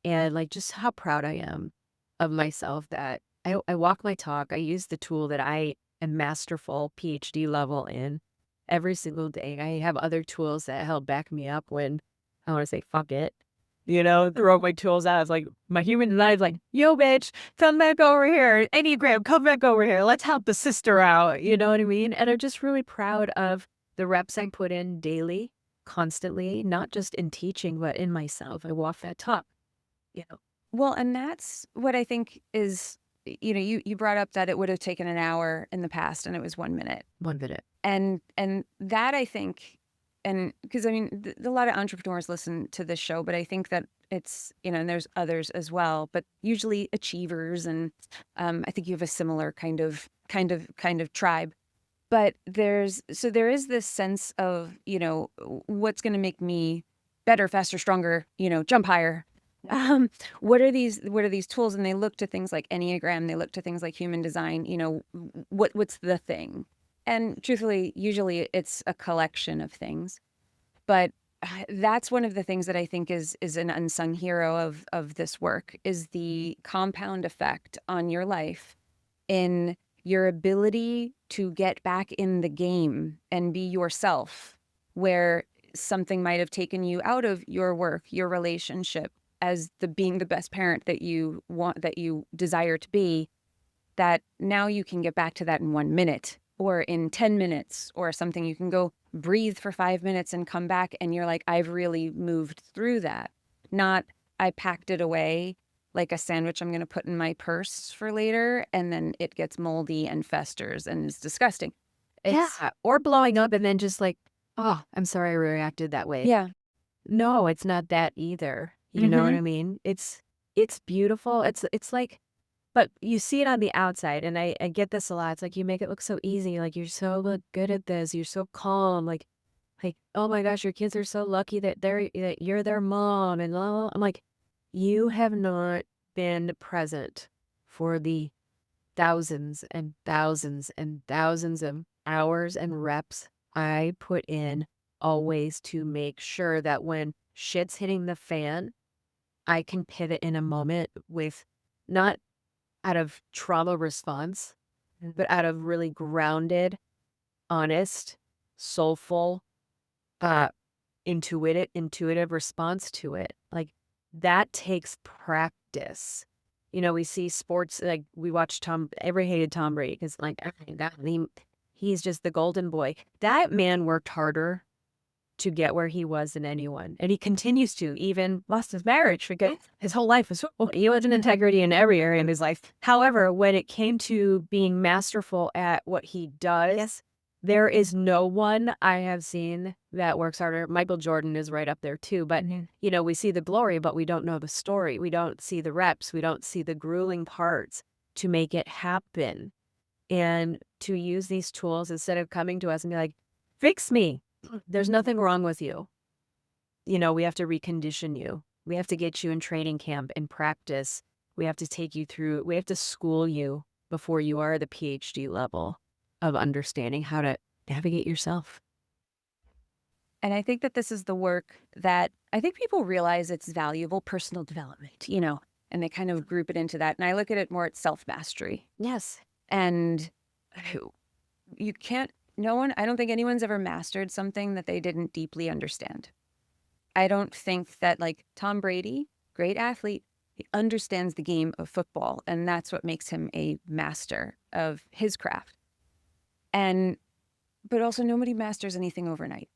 Speaker 2: And like, just how proud I am of myself that I walk my talk. I use the tool that I am masterful PhD level in every single day. I have other tools that help back me up when I want to say, fuck it. Throw my tools out. It's like my human design is like, yo, bitch, come back over here. Enneagram, come back over here. Let's help the sister out. You know what I mean? And I'm just really proud of the reps I put in daily, constantly, not just in teaching, but in myself. I walk that talk.
Speaker 1: Well, and that's what I think is, you brought up that it would have taken an hour in the past and it was 1 minute.
Speaker 2: 1 minute.
Speaker 1: And that I think, and because I mean, a lot of entrepreneurs listen to this show, but I think that it's, and there's others as well, but usually achievers. And I think you have a similar kind of tribe. But there is this sense of, what's going to make me better, faster, stronger, jump higher. What are these tools? And they look to things like Enneagram, they look to things like human design, what's the thing? And truthfully, usually it's a collection of things. But that's one of the things that I think is an unsung hero of this work, is the compound effect on your life in your ability to get back in the game and be yourself, where something might have taken you out of your work, your relationship, as the being the best parent that you want, that you desire to be, that now you can get back to that in 1 minute or in 10 minutes or something. You can go breathe for 5 minutes and come back, and you're like, I've really moved through that. Not, I packed it away like a sandwich I'm going to put in my purse for later, and then it gets moldy and festers and is disgusting. It's,
Speaker 2: Yeah, or blowing up and then just like, "Oh, I'm sorry I reacted that way."
Speaker 1: yeah.
Speaker 2: No, it's not that either, you know what
Speaker 1: Hmm.
Speaker 2: I mean? It's beautiful, it's like but you see it on the outside, and I get this a lot, it's like, "You make it look so easy, like, you're so, like, good at this, you're so calm, like, oh my gosh, your kids are so lucky that you're their mom, and blah, blah." I'm like, "You have not been present for the thousands and thousands and thousands of hours and reps I put in always to make sure that when shit's hitting the fan, I can pivot in a moment with not out of trauma response, but out of really grounded, honest, soulful, uh, intuitive response to it. Like that takes practice. You know, we see sports like we watch every hated Tom Brady because like oh my God, he's just the golden boy. That man worked harder to get where he was than anyone, and he continues to. Even lost his marriage because his whole life was football. He was an integrity in every area of his life. However, when it came to being masterful at what he does, there is no one I have seen that works harder. Michael Jordan is right up there too, but you know, we see the glory, but we don't know the story. We don't see the reps. We don't see the grueling parts to make it happen. And to use these tools instead of coming to us and be like, fix me. There's nothing wrong with you. You know, we have to recondition you. We have to get you in training camp and practice. We have to take you through, we have to school you before you are the PhD level of understanding how to navigate yourself.
Speaker 1: And I think that this is the work that I think people realize it's valuable personal development, and they kind of group it into that. And I look at it more at self mastery.
Speaker 2: Yes.
Speaker 1: And you can't, no one, I don't think anyone's ever mastered something that they didn't deeply understand. I don't think that, like, Tom Brady, great athlete, he understands the game of football, and that's what makes him a master of his craft. And, but also, nobody masters anything overnight.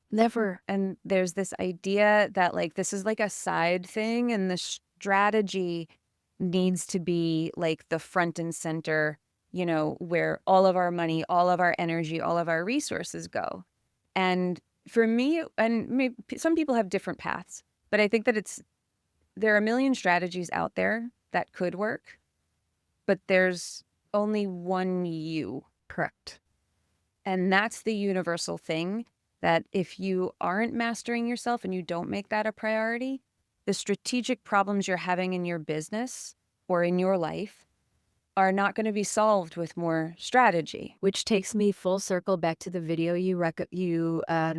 Speaker 2: Never.
Speaker 1: And there's this idea that, like, this is like a side thing, and the strategy needs to be like the front and center, where all of our money, all of our energy, all of our resources go. And for me, and maybe some people have different paths, but I think that there are a million strategies out there that could work, but there's only one you.
Speaker 2: Correct.
Speaker 1: And that's the universal thing, that if you aren't mastering yourself and you don't make that a priority, the strategic problems you're having in your business or in your life are not going to be solved with more strategy.
Speaker 2: Which takes me full circle back to the video you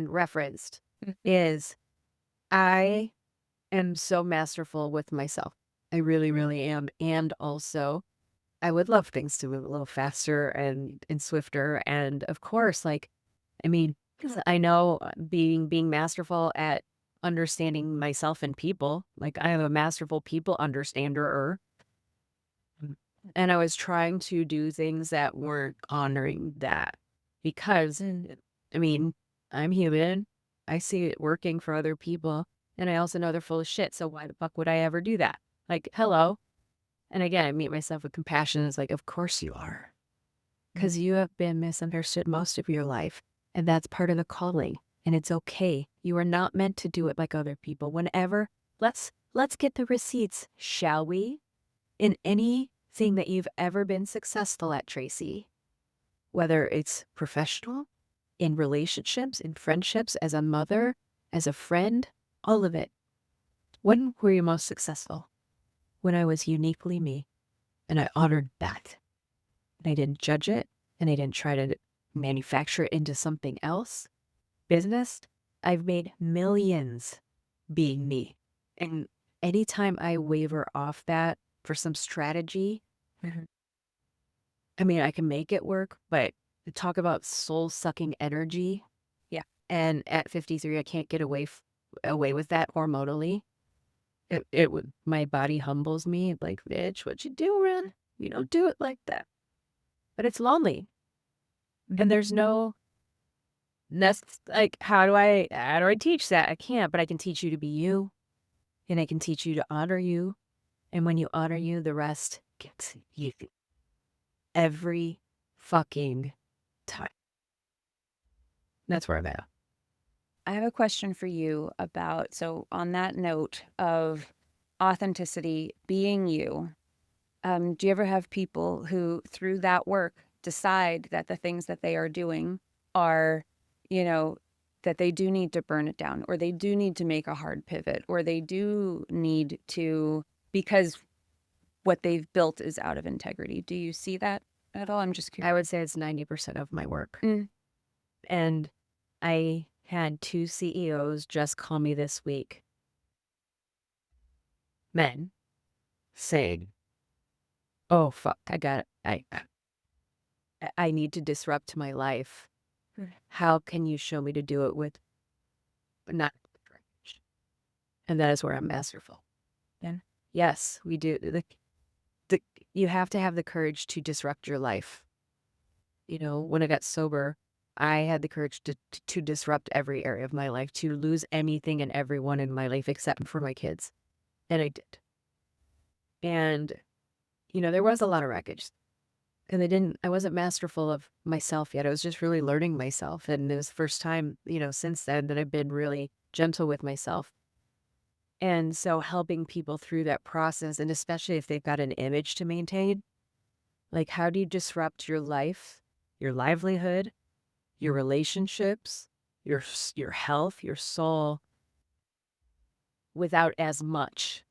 Speaker 2: referenced is I am so masterful with myself. I really, really am. And also, I would love things to move a little faster and swifter. And of course, like, I mean, 'cause I know being masterful at understanding myself and people, like I am a masterful people understander. And I was trying to do things that weren't honoring that because, I mean, I'm human. I see it working for other people. And I also know they're full of shit. So why the fuck would I ever do that? Like, hello. And again, I meet myself with compassion. It's like, of course you are. Because you have been misunderstood most of your life. And that's part of the calling. And it's okay. You are not meant to do it like other people. Whenever, let's get the receipts, shall we? In anything that you've ever been successful at, Tracy, whether it's professional, in relationships, in friendships, as a mother, as a friend, all of it. When were you most successful? When I was uniquely me, and I honored that. And I didn't judge it, and I didn't try to manufacture it into something else. Business, I've made millions being me. And anytime I waver off that for some strategy,
Speaker 1: Mhm.
Speaker 2: I mean, I can make it work, but to talk about soul-sucking energy,
Speaker 1: Yeah.
Speaker 2: and at 53, I can't get away with that hormonally. It would my body humbles me, like, "Bitch, what you doing? You don't do it like that." But it's lonely, and there's no like, how do I teach that? I can't, but I can teach you to be you, and I can teach you to honor you, and when you honor you, the rest gets easy every fucking time. That's where I'm at.
Speaker 1: I have a question for you about, so on that note of authenticity, being you, do you ever have people who, through that work, decide that the things that they are doing are, you know, that they do need to burn it down, or they do need to make a hard pivot, or they do need to, because what they've built is out of integrity? Do you see that at all? I'm just curious.
Speaker 2: I would say it's 90% of my work.
Speaker 1: Mm.
Speaker 2: And I had 2 CEOs just call me this week, men, saying, "Oh, fuck, I got it. I need to disrupt my life.
Speaker 1: Mm.
Speaker 2: How can you show me to do it with not rage?" And that is where I'm masterful.
Speaker 1: Then
Speaker 2: Yes, we do. The you have to have the courage to disrupt your life. You know, when I got sober, I had the courage to disrupt every area of my life, to lose anything and everyone in my life except for my kids. And I did. And, there was a lot of wreckage. And I wasn't masterful of myself yet. I was just really learning myself. And it was the first time, since then that I've been really gentle with myself. And so helping people through that process, and especially if they've got an image to maintain, like how do you disrupt your life, your livelihood, your relationships, your health, your soul without as much?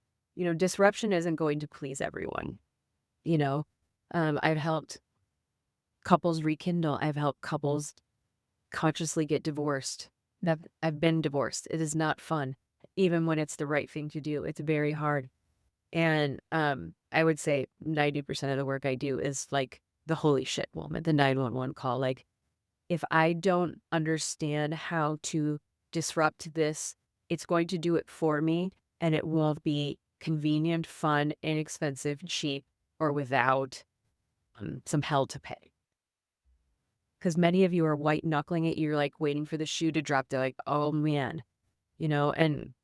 Speaker 2: Disruption isn't going to please everyone. You know, I've helped couples rekindle. I've helped couples consciously get divorced. I've been divorced. It is not fun, even when it's the right thing to do. It's very hard. And I would say 90% of the work I do is like the holy shit moment, the 911 call. Like, if I don't understand how to disrupt this, it's going to do it for me, and it will be convenient, fun, inexpensive, cheap, or without some hell to pay. Because many of you are white knuckling it. You're like waiting for the shoe to drop. They're like, oh man, and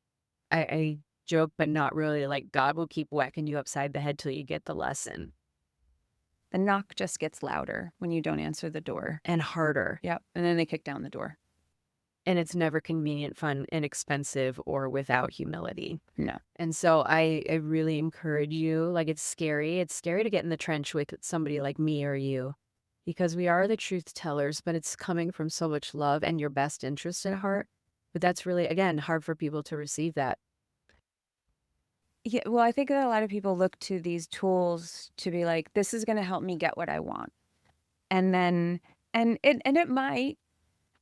Speaker 2: I joke, but not really. Like, God will keep whacking you upside the head till you get the lesson.
Speaker 1: the knock just gets louder when you don't answer the door.
Speaker 2: And harder.
Speaker 1: Yep. And then they kick down the door.
Speaker 2: And it's never convenient, fun, inexpensive, or without humility.
Speaker 1: No.
Speaker 2: And so I really encourage you, like, it's scary. It's scary to get in the trench with somebody like me or you, because we are the truth tellers, but it's coming from so much love and your best interest at heart. But that's really, again, hard for people to receive that.
Speaker 1: Yeah, well, I think that a lot of people look to these tools to be like, this is going to help me get what I want. And then, and it might,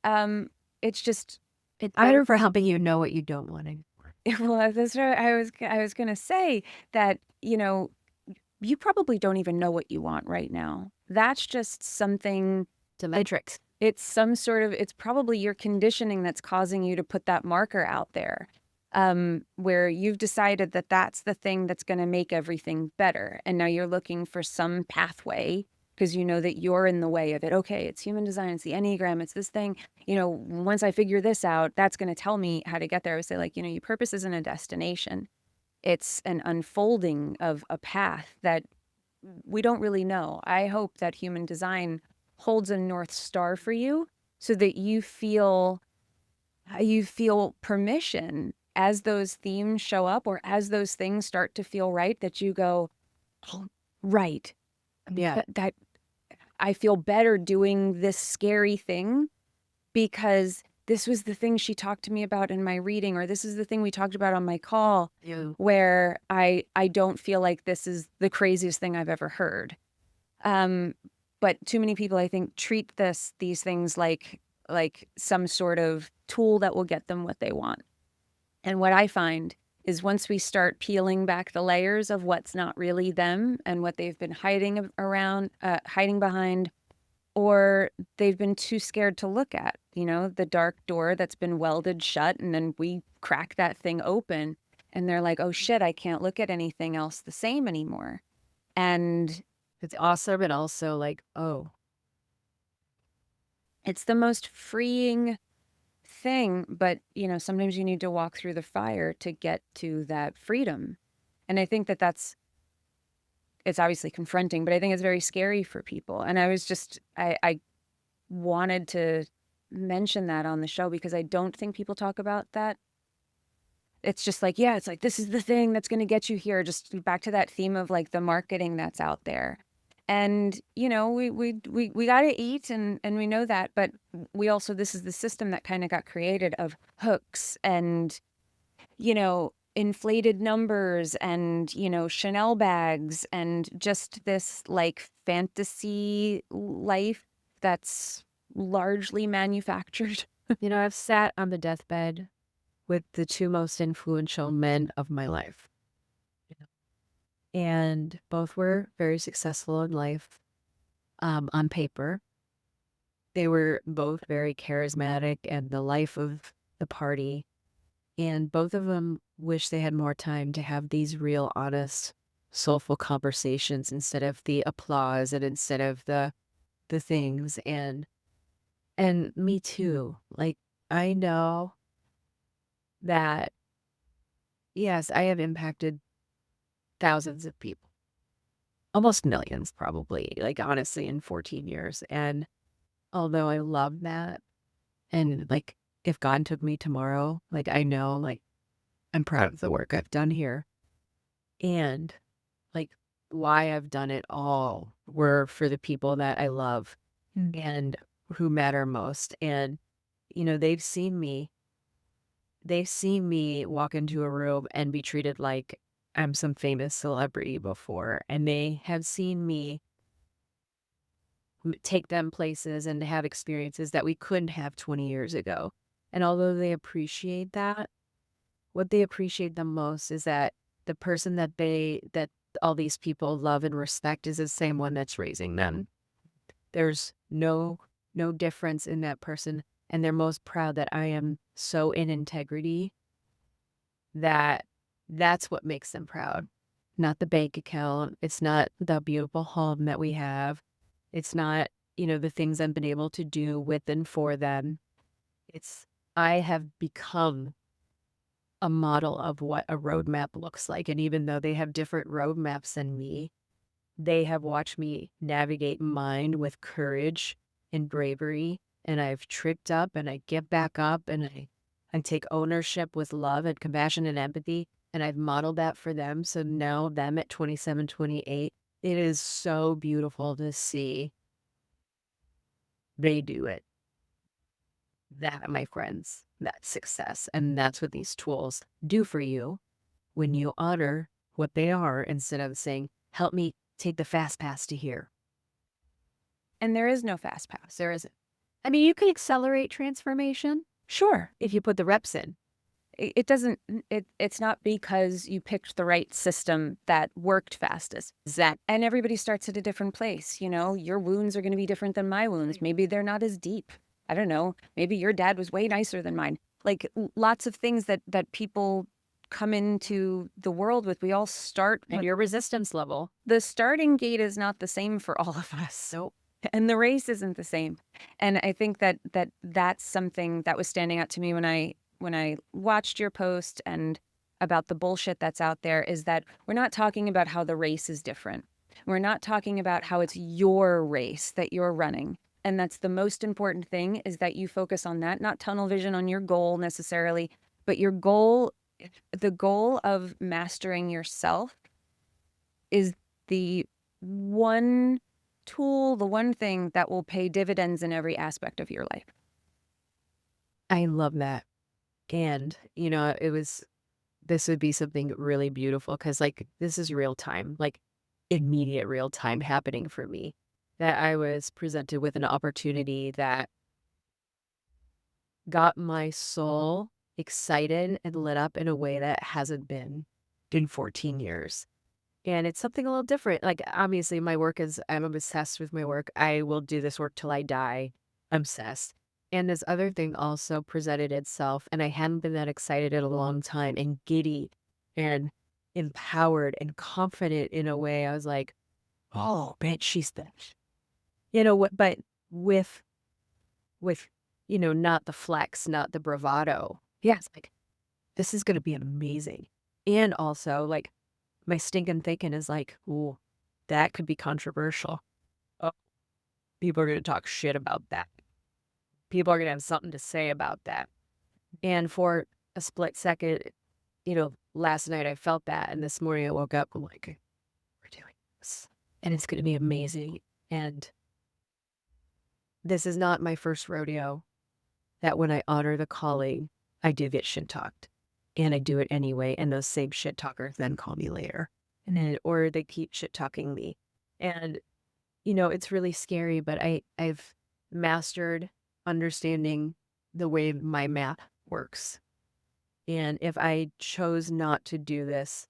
Speaker 1: um, it's just,
Speaker 2: It's better for helping you know what you don't want anymore.
Speaker 1: well, that's what I was going to say that, you probably don't even know what you want right now. That's just something.
Speaker 2: It's a matrix.
Speaker 1: It's probably your conditioning that's causing you to put that marker out there, where you've decided that that's the thing that's going to make everything better. And now you're looking for some pathway because you know that you're in the way of it. Okay, it's human design, it's the Enneagram, it's this thing. Once I figure this out, that's going to tell me how to get there. I would say, like, your purpose isn't a destination. It's an unfolding of a path that we don't really know. I hope that human design holds a North Star for you so that you feel permission as those themes show up or as those things start to feel right, that you go, oh, right.
Speaker 2: Yeah.
Speaker 1: That I feel better doing this scary thing because this was the thing she talked to me about in my reading, or this is the thing we talked about on my call, where I don't feel like this is the craziest thing I've ever heard. But too many people, I think, treat these things like like some sort of tool that will get them what they want. And what I find is once we start peeling back the layers of what's not really them and what they've been hiding behind, or they've been too scared to look at, the dark door that's been welded shut, and then we crack that thing open and they're like, oh shit, I can't look at anything else the same anymore. And
Speaker 2: It's awesome and also like, oh,
Speaker 1: it's the most freeing thing, but sometimes you need to walk through the fire to get to that freedom. And I think that it's obviously confronting, but I think it's very scary for people. And I wanted to mention that on the show because I don't think people talk about that. It's just like, yeah, it's like, this is the thing that's going to get you here. Just back to that theme of like the marketing that's out there. And, we got to eat and we know that, but we also, this is the system that kind of got created of hooks and, inflated numbers and, Chanel bags and just this like fantasy life that's largely manufactured.
Speaker 2: I've sat on the deathbed with the two most influential men of my life. And both were very successful in life, on paper. They were both very charismatic and the life of the party. And both of them wish they had more time to have these real, honest, soulful conversations instead of the applause and instead of the things. And me too. Like, I know that, yes, I have impacted thousands of people, almost millions, probably, like, honestly, in 14 years. And although I love that, and like, if God took me tomorrow, like, I know, like, I'm proud of the work I've done here. And like, why I've done it all were for the people that I love and who matter most. And, they've seen me walk into a room and be treated like I'm some famous celebrity before. And they have seen me take them places and have experiences that we couldn't have 20 years ago. And although they appreciate that, what they appreciate the most is that the person that all these people love and respect is the same one that's raising them. There's no difference in that person, and they're most proud that I am so in integrity that that's what makes them proud. Not the bank account. It's not the beautiful home that we have. It's not, the things I've been able to do with and for them. It's I have become a model of what a roadmap looks like. And even though they have different roadmaps than me, they have watched me navigate mine with courage and bravery. And I've tripped up and I get back up and I take ownership with love and compassion and empathy. And I've modeled that for them. So now them at 27, 28, it is so beautiful to see they do it. That, my friends, that's success. And that's what these tools do for you when you honor what they are instead of saying, help me take the fast pass to here.
Speaker 1: And there is no fast pass.
Speaker 2: There isn't. I mean, you can accelerate transformation. Sure, if you put the reps in.
Speaker 1: It doesn't, it's not because you picked the right system that worked fastest.
Speaker 2: Exactly.
Speaker 1: And everybody starts at a different place. Your wounds are going to be different than my wounds. Maybe they're not as deep. I don't know. Maybe your dad was way nicer than mine. Like lots of things that people come into the world with. We all start
Speaker 2: And your resistance level.
Speaker 1: The starting gate is not the same for all of us.
Speaker 2: Nope.
Speaker 1: And the race isn't the same. And I think that's something that was standing out to me when I watched your post and about the bullshit that's out there, is that we're not talking about how the race is different. We're not talking about how it's your race that you're running. And that's the most important thing, is that you focus on that, not tunnel vision on your goal necessarily, but the goal of mastering yourself is the one tool, the one thing that will pay dividends in every aspect of your life.
Speaker 2: I love that. And, this would be something really beautiful because, like, this is real time, like immediate real time happening for me. That I was presented with an opportunity that got my soul excited and lit up in a way that hasn't been in 14 years. And it's something a little different. Like, obviously, my work is, I'm obsessed with my work. I will do this work till I die. Obsessed. And this other thing also presented itself, and I hadn't been that excited in a long time, and giddy and empowered and confident in a way. I was like, oh, bitch, she's the, what, but with, with, not the flex, not the bravado. Yeah, it's like, this is going to be amazing. And also, like, my stinking thinking is like, ooh, that could be controversial. Oh, people are going to talk shit about that. People are going to have something to say about that. And for a split second, last night I felt that. And this morning I woke up, I'm like, we're doing this. And it's going to be amazing. And this is not my first rodeo that when I honor the calling, I do get shit talked. And I do it anyway. And those same shit talkers then call me later. And then, or they keep shit talking me. And, it's really scary, but I've mastered understanding the way my math works. And if I chose not to do this,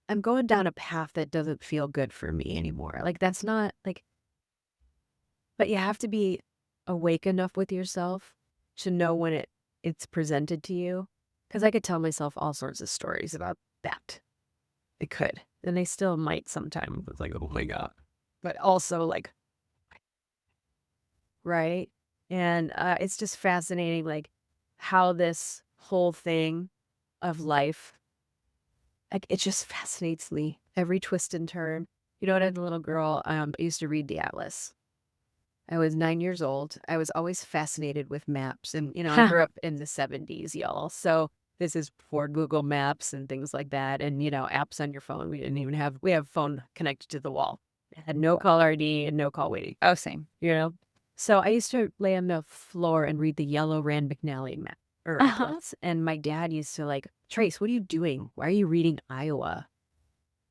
Speaker 2: I'm going down a path that doesn't feel good for me anymore. Like, that's not like, but you have to be awake enough with yourself to know when it's presented to you. Because I could tell myself all sorts of stories about that. I could. And I still might sometimes. It's like, oh my God. But also like, right? And it's just fascinating, like, how this whole thing of life, like, it just fascinates me. Every twist and turn. As a little girl, I used to read the Atlas. I was 9 years old. I was always fascinated with maps. And, I grew up in the 70s, y'all. So this is before Google Maps and things like that. And, apps on your phone. We have phone connected to the wall. It had no call ID and no call waiting.
Speaker 1: Oh, same.
Speaker 2: So I used to lay on the floor and read the yellow Rand McNally map or atlas. And my dad used to like, Trace, what are you doing? Why are you reading Iowa?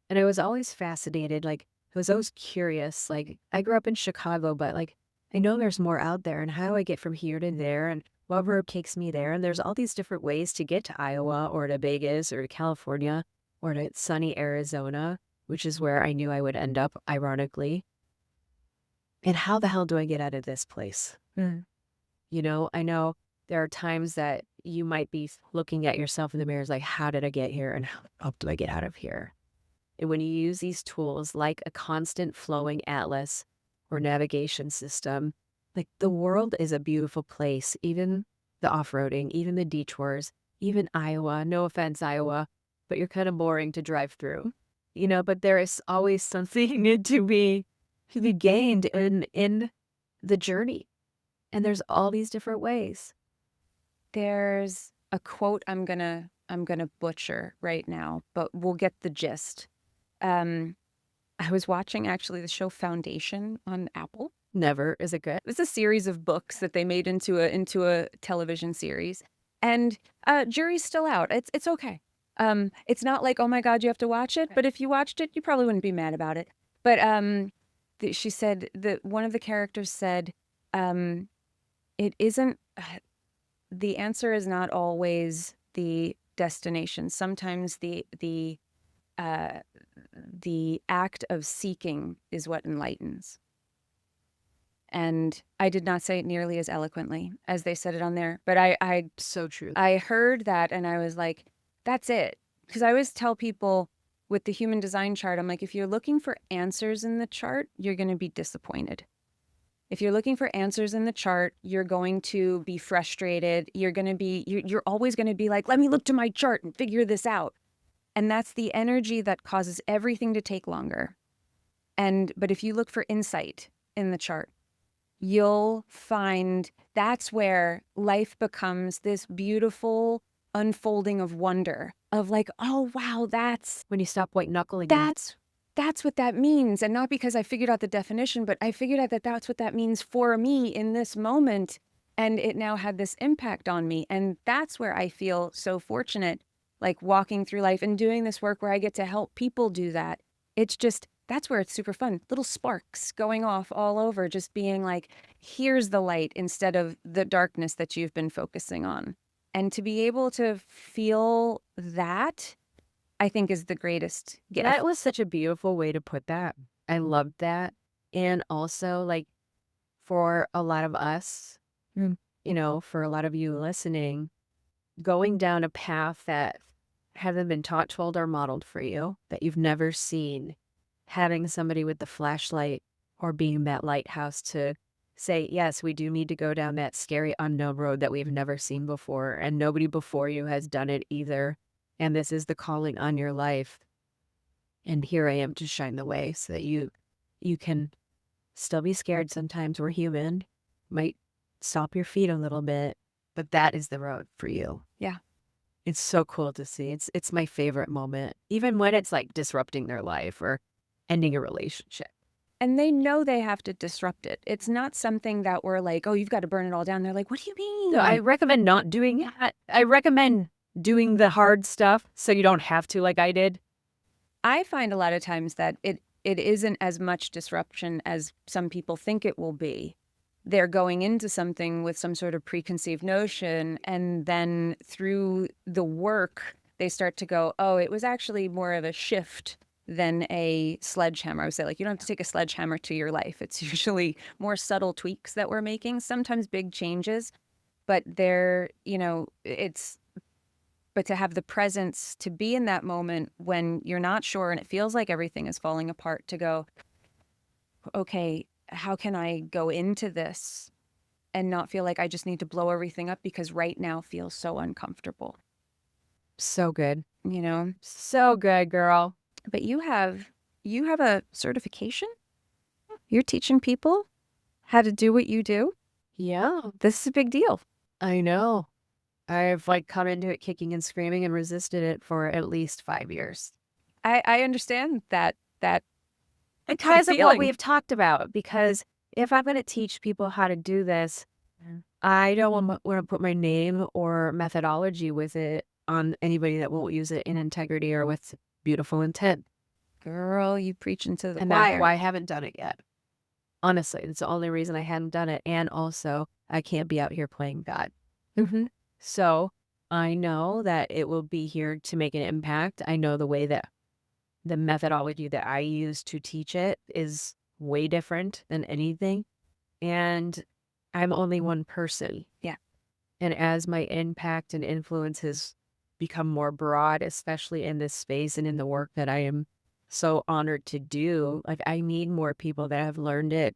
Speaker 2: And I was always fascinated. Like, I was always curious. Like, I grew up in Chicago, but like, I know there's more out there. And how do I get from here to there? And what road takes me there? And there's all these different ways to get to Iowa or to Vegas or to California or to sunny Arizona, which is where I knew I would end up, ironically. And how the hell do I get out of this place? I know there are times that you might be looking at yourself in the mirror like, how did I get here? And how do I get out of here? And when you use these tools like a constant flowing atlas or navigation system, like, the world is a beautiful place, even the off-roading, even the detours, even Iowa. No offense, Iowa, but you're kind of boring to drive through, but there is always something to be gained in the journey. And there's all these different ways.
Speaker 1: There's a quote I'm gonna butcher right now, but we'll get the gist. I was watching actually the show Foundation on Apple.
Speaker 2: Never. Is it good?
Speaker 1: It's a series of books that they made into a television series, and jury's still out. It's okay. It's not like, oh my God, you have to watch it. But if you watched it, you probably wouldn't be mad about it. But she said that one of the characters said, it isn't. The answer is not always the destination. Sometimes the act of seeking is what enlightens. And I did not say it nearly as eloquently as they said it on there, but I
Speaker 2: So true.
Speaker 1: I heard that and I was like, that's it. Because I always tell people with the human design chart, I'm like, if you're looking for answers in the chart, you're going to be disappointed. If you're looking for answers in the chart, you're going to be frustrated. You're always going to be like, let me look to my chart and figure this out. And that's the energy that causes everything to take longer. But if you look for insight in the chart, you'll find that's where life becomes this beautiful unfolding of wonder of like, oh, wow, that's
Speaker 2: when you stop white knuckling.
Speaker 1: That's what that means. And not because I figured out the definition, but I figured out that that's what that means for me in this moment. And it now had this impact on me. And that's where I feel so fortunate, like walking through life and doing this work where I get to help people do that. It's just that's where it's super fun. Little sparks going off all over, just being like, here's the light instead of the darkness that you've been focusing on. And to be able to feel that, I think, is the greatest gift.
Speaker 2: That was such a beautiful way to put that. I loved that. And also, like, for a lot of us, for a lot of you listening, going down a path that hasn't been taught, told, or modeled for you, that you've never seen, having somebody with the flashlight or being that lighthouse to say, yes, we do need to go down that scary unknown road that we've never seen before, and nobody before you has done it either. And this is the calling on your life. And here I am to shine the way so that you can still be scared sometimes. We're human. Might stop your feet a little bit, but that is the road for you.
Speaker 1: Yeah.
Speaker 2: It's so cool to see. It's my favorite moment, even when it's like disrupting their life or ending a relationship.
Speaker 1: And they know they have to disrupt it. It's not something that we're like, oh, you've got to burn it all down. They're like, what do you mean?
Speaker 2: So I recommend not doing that. I recommend doing the hard stuff so you don't have to, like I did.
Speaker 1: I find a lot of times that it isn't as much disruption as some people think it will be. They're going into something with some sort of preconceived notion, and then through the work, they start to go, oh, it was actually more of a shift than a sledgehammer. I would say, like, you don't have to take a sledgehammer to your life. It's usually more subtle tweaks that we're making, sometimes big changes, but they're, but to have the presence to be in that moment when you're not sure and it feels like everything is falling apart, to go, okay, how can I go into this and not feel like I just need to blow everything up because right now feels so uncomfortable.
Speaker 2: So good.
Speaker 1: You know?
Speaker 2: So good, girl.
Speaker 1: But you have a certification? You're teaching people how to do what you do?
Speaker 2: Yeah.
Speaker 1: This is a big deal.
Speaker 2: I know. I've like come into it kicking and screaming and resisted it for at least 5 years.
Speaker 1: I understand that
Speaker 2: Because of what
Speaker 1: feeling.
Speaker 2: we've talked about, because if I'm going to teach people how to do this, I don't want to put my name or methodology with it on anybody that won't use it in integrity or with beautiful intent.
Speaker 1: Girl, you preach into the
Speaker 2: And
Speaker 1: choir.
Speaker 2: that's why I haven't done it yet. Honestly, it's the only reason I hadn't done it. And also, I can't be out here playing God. So I know that it will be here to make an impact. I know the way that the methodology that I use to teach it is way different than anything. And I'm only one person.
Speaker 1: Yeah.
Speaker 2: And as my impact and influence has become more broad, especially in this space and in the work that I am so honored to do, like I need more people that have learned it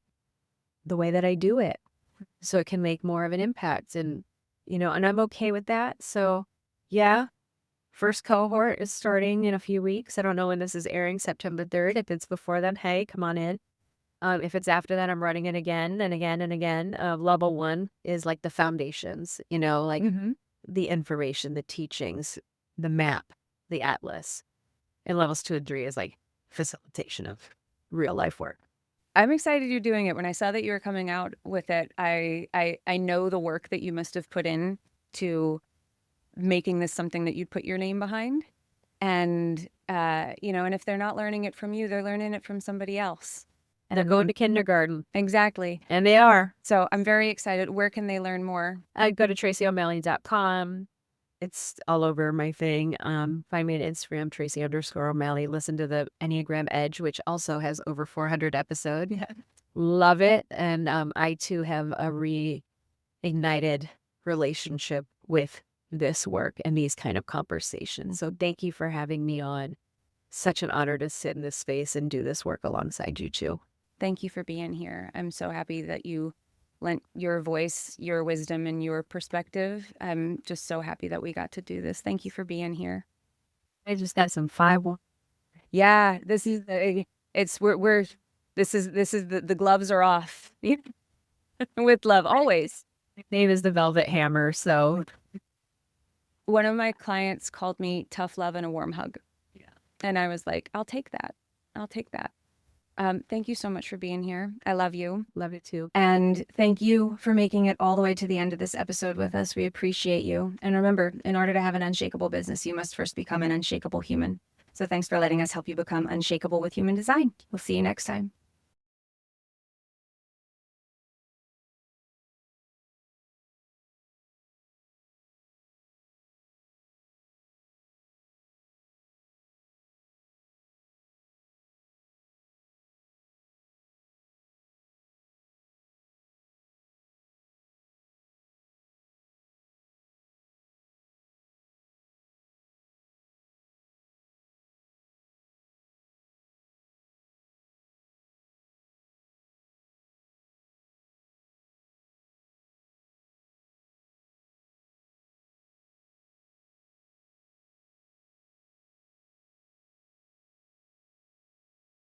Speaker 2: the way that I do it so it can make more of an impact. And, and I'm okay with that. So yeah, first cohort is starting in a few weeks. I don't know when this is airing, September 3rd. If it's before then, hey, come on in. If it's after that, I'm running it again and again and again. Level 1 is like the foundations, like the information, the teachings, the map, the atlas. And levels 2 and 3 is like facilitation of real life work.
Speaker 1: I'm excited you're doing it. When I saw that you were coming out with it, I know the work that you must have put in to making this something that you'd put your name behind. And, and if they're not learning it from you, they're learning it from somebody else.
Speaker 2: And they're going to kindergarten.
Speaker 1: Exactly.
Speaker 2: And they are.
Speaker 1: So I'm very excited. Where can they learn more?
Speaker 2: I go to tracyo'malley.com. It's all over my thing. Find me on Instagram, Tracy_O'Malley. Listen to the Enneagram Edge, which also has over 400 episodes.
Speaker 1: Yeah.
Speaker 2: Love it. And I too have a reignited relationship with this work and these kind of conversations. So thank you for having me on. Such an honor to sit in this space and do this work alongside you too.
Speaker 1: Thank you for being here. I'm so happy that you lent your voice, your wisdom, and your perspective. I'm just so happy that we got to do this. Thank you for being here.
Speaker 2: I just got some 5-1.
Speaker 1: Yeah, this is the gloves are off. With love, always.
Speaker 2: My name is the Velvet Hammer, so
Speaker 1: one of my clients called me tough love and a warm hug. Yeah. And I was like, I'll take that. I'll take that. Thank you so much for being here. I love you.
Speaker 2: Love you too.
Speaker 1: And thank you for making it all the way to the end of this episode with us. We appreciate you. And remember, in order to have an unshakable business, you must first become an unshakable human. So thanks for letting us help you become unshakable with human design. We'll see you next time.